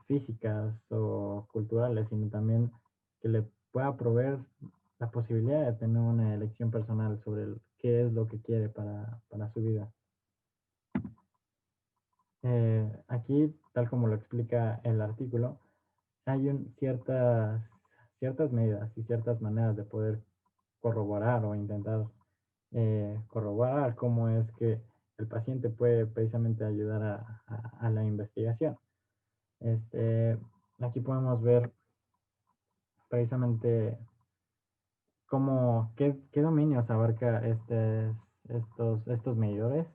físicas o culturales, sino también que le pueda proveer la posibilidad de tener una elección personal sobre qué es lo que quiere para su vida. Aquí, tal como lo explica el artículo, hay ciertas medidas y ciertas maneras de poder corroborar o intentar corroborar cómo es que el paciente puede precisamente ayudar a la investigación. Aquí podemos ver precisamente qué dominios abarca estos medidores,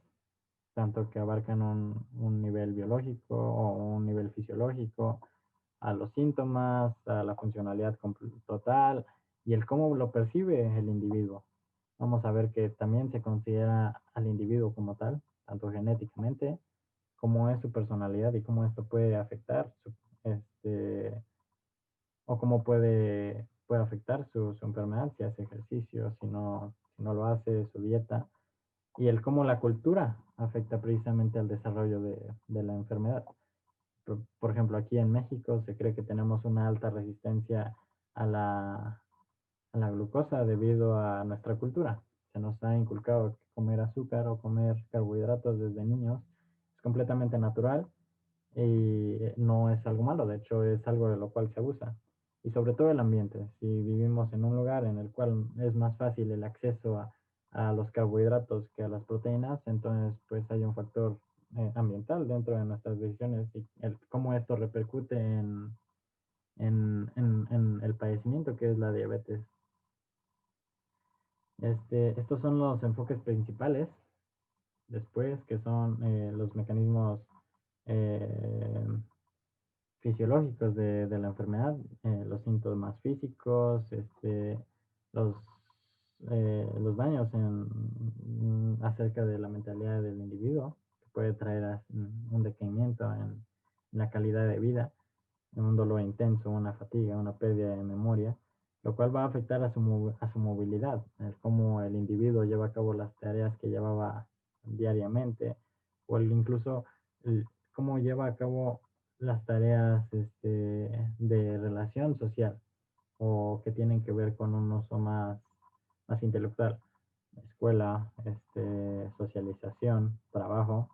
tanto que abarcan un nivel biológico o un nivel fisiológico, a los síntomas, a la funcionalidad total y el cómo lo percibe el individuo. Vamos a ver que también se considera al individuo como tal, tanto genéticamente, cómo es su personalidad y cómo esto puede afectar o cómo puede afectar su enfermedad, si hace ejercicio, si no lo hace, su dieta, y el cómo la cultura afecta precisamente al desarrollo de la enfermedad. Por ejemplo, aquí en México se cree que tenemos una alta resistencia a la glucosa debido a nuestra cultura. Se nos ha inculcado que comer azúcar o comer carbohidratos desde niños es completamente natural y no es algo malo, de hecho es algo de lo cual se abusa. Y sobre todo el ambiente. Si vivimos en un lugar en el cual es más fácil el acceso a los carbohidratos que a las proteínas, entonces pues hay un factor ambiental dentro de nuestras decisiones y cómo esto repercute en el padecimiento que es la diabetes. Estos son los enfoques principales, después que son los mecanismos fisiológicos de la enfermedad, los síntomas físicos, los, los daños acerca de la mentalidad del individuo, que puede traer un decaimiento en la calidad de vida, un dolor intenso, una fatiga, una pérdida de memoria, lo cual va a afectar a su movilidad, cómo el individuo lleva a cabo las tareas que llevaba diariamente, o incluso cómo lleva a cabo las tareas de relación social o que tienen que ver con un uso más intelectual, escuela, socialización, trabajo,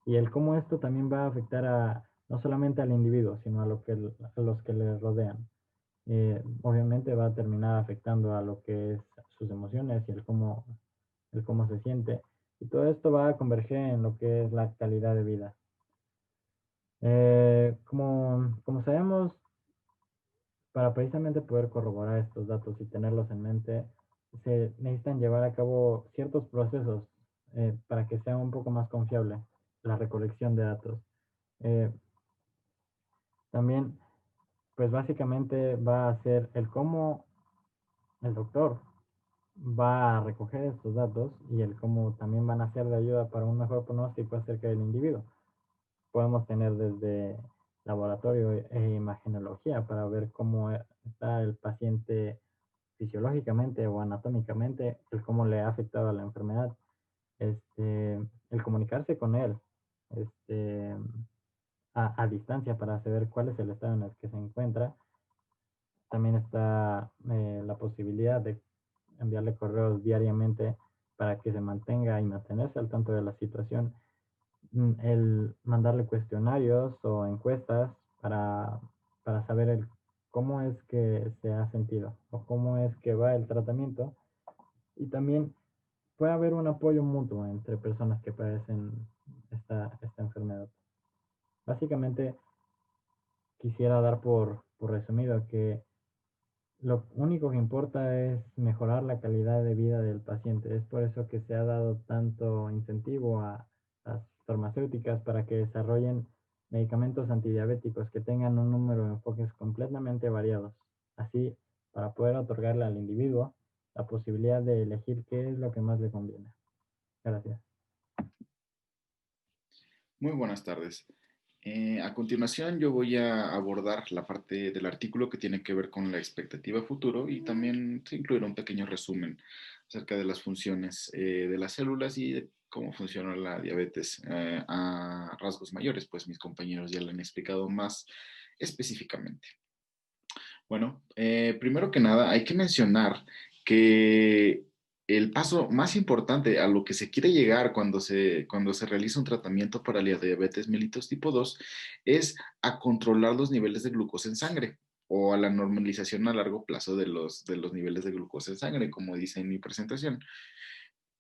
y el cómo esto también va a afectar no solamente al individuo, sino a los que le rodean. Obviamente va a terminar afectando a lo que es sus emociones y el cómo se siente. Y todo esto va a converger en lo que es la calidad de vida. Como sabemos, para precisamente poder corroborar estos datos y tenerlos en mente, se necesitan llevar a cabo ciertos procesos para que sea un poco más confiable la recolección de datos. También, pues básicamente va a ser el cómo el doctor va a recoger estos datos y el cómo también van a ser de ayuda para un mejor pronóstico acerca del individuo. Podemos tener desde laboratorio e imagenología para ver cómo está el paciente fisiológicamente o anatómicamente, el cómo le ha afectado a la enfermedad, el comunicarse con él, este, a distancia para saber cuál es el estado en el que se encuentra. También está la posibilidad de enviarle correos diariamente para que se mantenga y mantenerse al tanto de la situación. El mandarle cuestionarios o encuestas para saber cómo es que se ha sentido o cómo es que va el tratamiento. Y también puede haber un apoyo mutuo entre personas que padecen esta enfermedad. Básicamente, quisiera dar por resumido que lo único que importa es mejorar la calidad de vida del paciente. Es por eso que se ha dado tanto incentivo a las farmacéuticas para que desarrollen medicamentos antidiabéticos que tengan un número de enfoques completamente variados. Así, para poder otorgarle al individuo la posibilidad de elegir qué es lo que más le conviene. Gracias. Muy buenas tardes. A continuación yo voy a abordar la parte del artículo que tiene que ver con la expectativa futuro y también se incluirá un pequeño resumen acerca de las funciones de las células y de cómo funciona la diabetes a rasgos mayores, pues mis compañeros ya lo han explicado más específicamente. Bueno, primero que nada hay que mencionar que el paso más importante a lo que se quiere llegar cuando se realiza un tratamiento para la diabetes mellitus tipo 2 es a controlar los niveles de glucosa en sangre o a la normalización a largo plazo de los niveles de glucosa en sangre, como dice en mi presentación.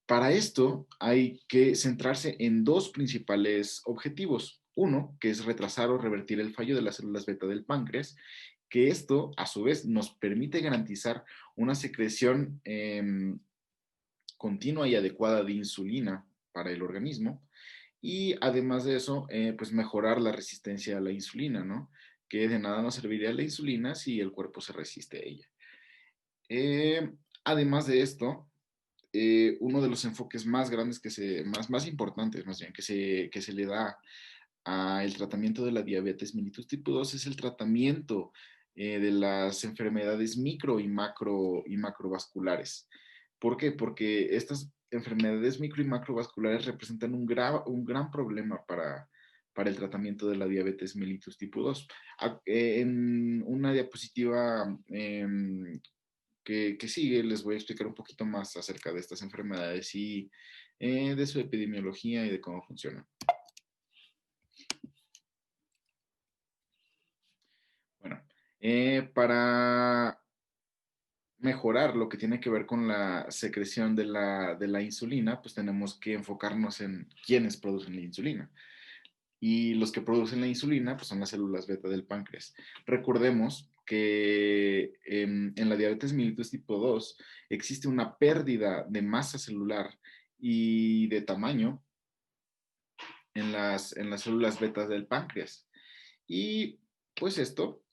Para esto hay que centrarse en dos principales objetivos. Uno, que es retrasar o revertir el fallo de las células beta del páncreas, que esto a su vez nos permite garantizar una secreción continua y adecuada de insulina para el organismo y además de eso, pues mejorar la resistencia a la insulina, ¿no? Que de nada nos serviría la insulina si el cuerpo se resiste a ella. Además de esto, uno de los enfoques más grandes más importantes más bien, que se le da al tratamiento de la diabetes mellitus tipo 2 es el tratamiento de las enfermedades micro y macrovasculares. ¿Por qué? Porque estas enfermedades micro y macrovasculares representan un gran problema para el tratamiento de la diabetes mellitus tipo 2. En una diapositiva que sigue, les voy a explicar un poquito más acerca de estas enfermedades y de su epidemiología y de cómo funcionan. Bueno, para mejorar lo que tiene que ver con la secreción de la insulina, pues tenemos que enfocarnos en quiénes producen la insulina. Y los que producen la insulina pues son las células beta del páncreas. Recordemos que en la diabetes mellitus tipo 2 existe una pérdida de masa celular y de tamaño en las células beta del páncreas. Y pues esto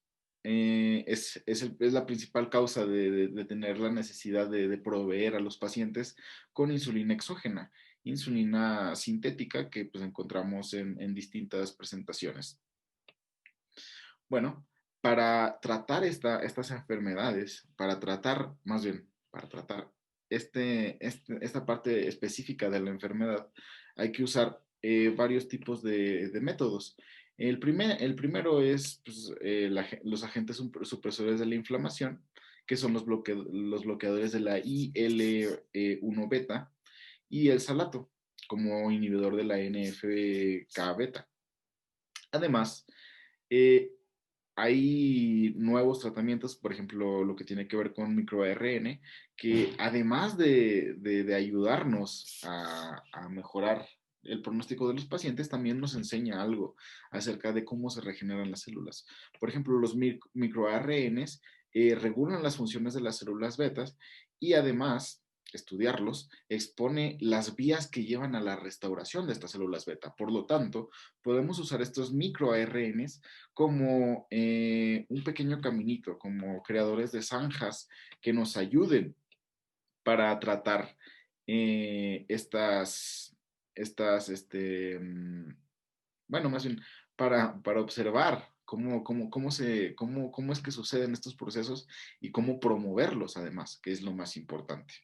es la principal causa de tener la necesidad de proveer a los pacientes con insulina exógena, insulina sintética que pues encontramos en distintas presentaciones. Bueno, para tratar estas enfermedades, para tratar esta parte específica de la enfermedad, hay que usar varios tipos de métodos. El primero es pues, los agentes supresores de la inflamación, que son los bloqueadores de la IL-1 beta y el salato, como inhibidor de la NF-κ beta. Además, hay nuevos tratamientos, por ejemplo, lo que tiene que ver con microARN, que además de ayudarnos a mejorar el pronóstico de los pacientes, también nos enseña algo acerca de cómo se regeneran las células. Por ejemplo, los microARNs regulan las funciones de las células betas y además estudiarlos expone las vías que llevan a la restauración de estas células beta. Por lo tanto, podemos usar estos microARNs como un pequeño caminito, como creadores de zanjas que nos ayuden para tratar bueno, más bien para observar cómo es que suceden estos procesos y cómo promoverlos además, que es lo más importante.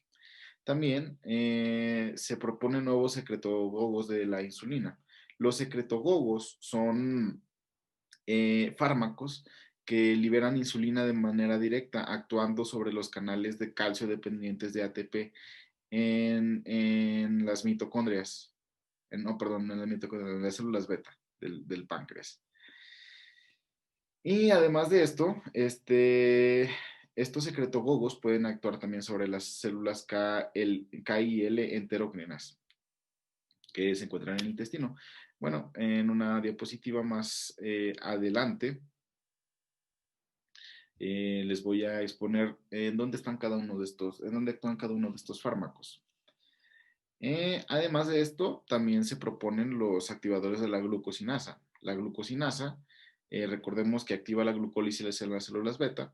También se proponen nuevos secretogogos de la insulina. Los secretogogos son fármacos que liberan insulina de manera directa, actuando sobre los canales de calcio dependientes de ATP en las mitocondrias, no, perdón, en las mitocondrias, en las células beta del páncreas. Y además de esto, estos secretogogos pueden actuar también sobre las células KIL enterógenas que se encuentran en el intestino. Bueno, en una diapositiva más adelante les voy a exponer en dónde están cada uno de estos, en dónde actúan cada uno de estos fármacos. Además de esto, también se proponen los activadores de la glucosinasa. La glucosinasa, recordemos que activa la glucólisis en las células beta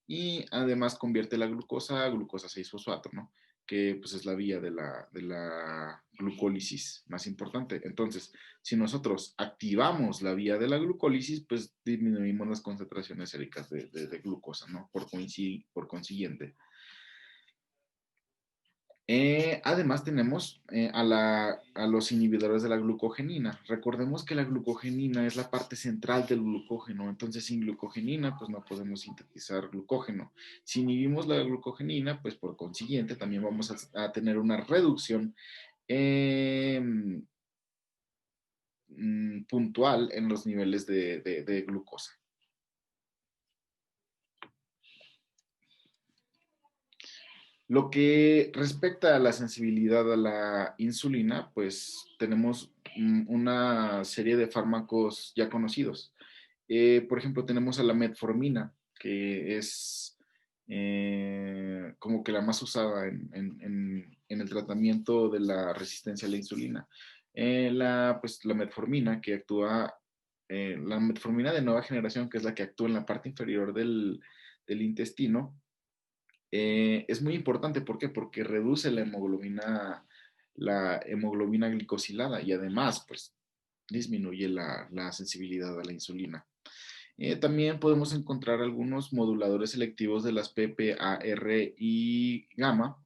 y además convierte la glucosa a glucosa 6-fosfato, ¿no? Que pues es la vía de la glucólisis más importante. Entonces, si nosotros activamos la vía de la glucólisis, pues disminuimos las concentraciones séricas de glucosa, ¿no? Por consiguiente. Además tenemos a los inhibidores de la glucogenina. Recordemos que la glucogenina es la parte central del glucógeno, entonces sin glucogenina pues no podemos sintetizar glucógeno. Si inhibimos la glucogenina, pues por consiguiente también vamos a tener una reducción puntual en los niveles de glucosa. Lo que respecta a la sensibilidad a la insulina, pues tenemos una serie de fármacos ya conocidos. Por ejemplo, tenemos a la metformina, que es como que la más usada en el tratamiento de la resistencia a la insulina. Pues, la metformina, que actúa, la metformina de nueva generación, que es la que actúa en la parte inferior del intestino, es muy importante. ¿Por qué? Porque reduce la hemoglobina glicosilada y además, pues, disminuye la sensibilidad a la insulina. También podemos encontrar algunos moduladores selectivos de las PPAR y gamma,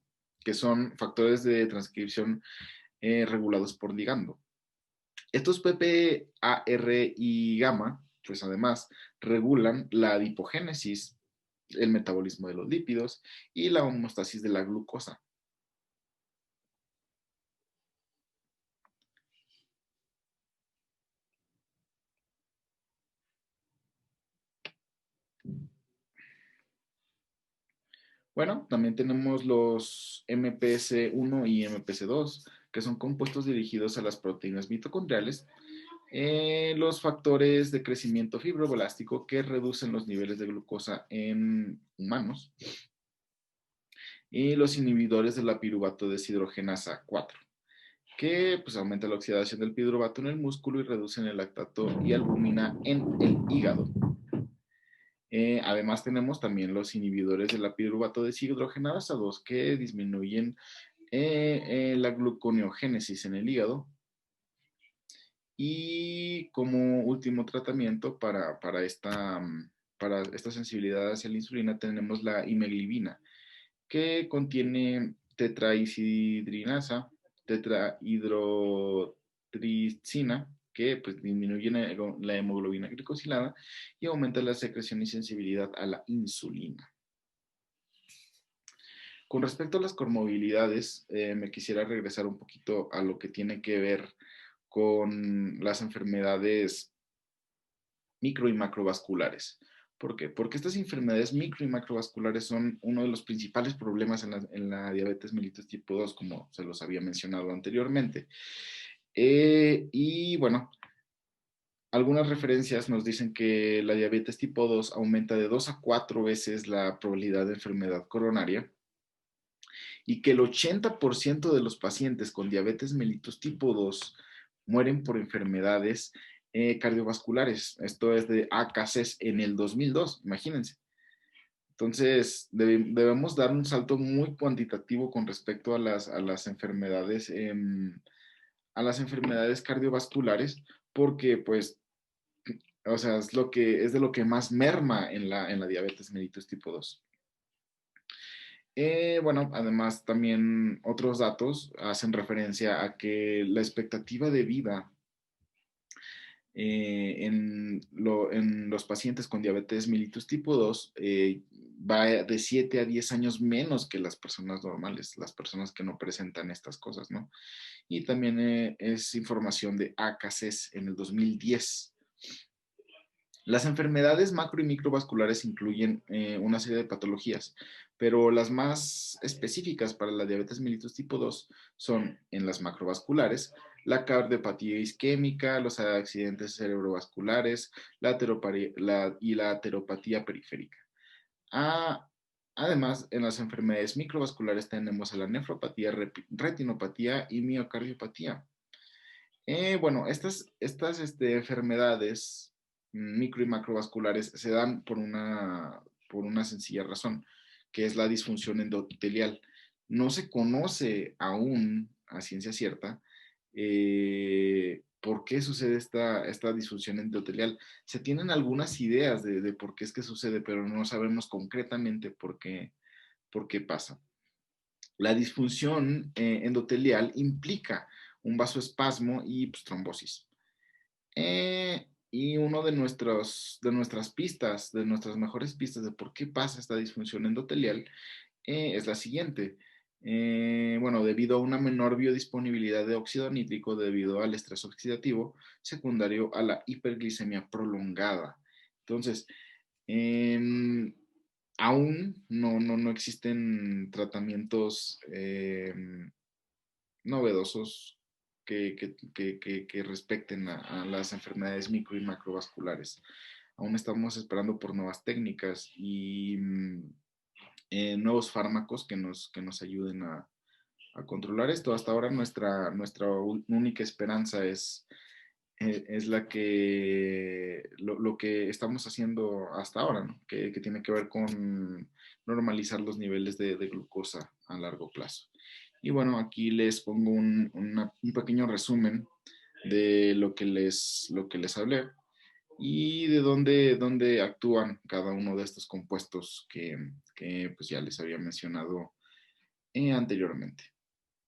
que son factores de transcripción regulados por ligando. Estos PPAR y gamma, pues además, regulan la adipogénesis, el metabolismo de los lípidos y la homeostasis de la glucosa. Bueno, también tenemos los MPS1 y MPS2, que son compuestos dirigidos a las proteínas mitocondriales, los factores de crecimiento fibroblástico que reducen los niveles de glucosa en humanos, y los inhibidores de la piruvato deshidrogenasa 4, que pues aumenta la oxidación del piruvato en el músculo y reducen el lactato y albúmina en el hígado. Además tenemos también los inhibidores de la piruvato deshidrogenasa 2, que disminuyen la gluconeogénesis en el hígado. Y como último tratamiento para esta sensibilidad hacia la insulina tenemos la imeglibina, que contiene tetrahidrotricina, que pues disminuye la hemoglobina glicosilada y aumenta la secreción y sensibilidad a la insulina. Con respecto a las comorbilidades, me quisiera regresar un poquito a lo que tiene que ver con las enfermedades micro y macrovasculares. ¿Por qué? Porque estas enfermedades micro y macrovasculares son uno de los principales problemas en la diabetes mellitus tipo 2, como se los había mencionado anteriormente. Y bueno, algunas referencias nos dicen que la diabetes tipo 2 aumenta de 2 a 4 veces la probabilidad de enfermedad coronaria y que el 80% de los pacientes con diabetes mellitus tipo 2 mueren por enfermedades cardiovasculares. Esto es de ACACES en el 2002, imagínense. Entonces, debemos dar un salto muy cuantitativo con respecto a las enfermedades cardiovasculares, porque pues o sea, es de lo que más merma en la diabetes mellitus tipo 2. Bueno, además también otros datos hacen referencia a que la expectativa de vida en los pacientes con diabetes mellitus tipo 2 va de 7 a 10 años menos que las personas normales, las personas que no presentan estas cosas, ¿no? Y también es información de ACACES en el 2010. Las enfermedades macro y microvasculares incluyen una serie de patologías, pero las más específicas para la diabetes mellitus tipo 2 son en las macrovasculares, la cardiopatía isquémica, los accidentes cerebrovasculares, y la ateropatía periférica. Ah, además, en las enfermedades microvasculares tenemos a la nefropatía, retinopatía y miocardiopatía. Bueno, estas enfermedades micro y macrovasculares se dan por una sencilla razón, que es la disfunción endotelial. No se conoce aún a ciencia cierta por qué sucede esta disfunción endotelial. Se tienen algunas ideas de por qué es que sucede, pero no sabemos concretamente por qué pasa. La disfunción endotelial implica un vasoespasmo y pues, trombosis. Y uno de nuestras pistas, de nuestras mejores pistas de por qué pasa esta disfunción endotelial es la siguiente. Bueno, debido a una menor biodisponibilidad de óxido nítrico debido al estrés oxidativo secundario a la hiperglicemia prolongada. Entonces, aún no existen tratamientos novedosos que respecten a las enfermedades micro y macrovasculares. Aún estamos esperando por nuevas técnicas y nuevos fármacos que nos ayuden a controlar esto. Hasta ahora nuestra única esperanza es lo que estamos haciendo hasta ahora, ¿no? Que tiene que ver con normalizar los niveles de glucosa a largo plazo. Y bueno, aquí les pongo un pequeño resumen de lo que les hablé y de dónde actúan cada uno de estos compuestos que pues ya les había mencionado anteriormente.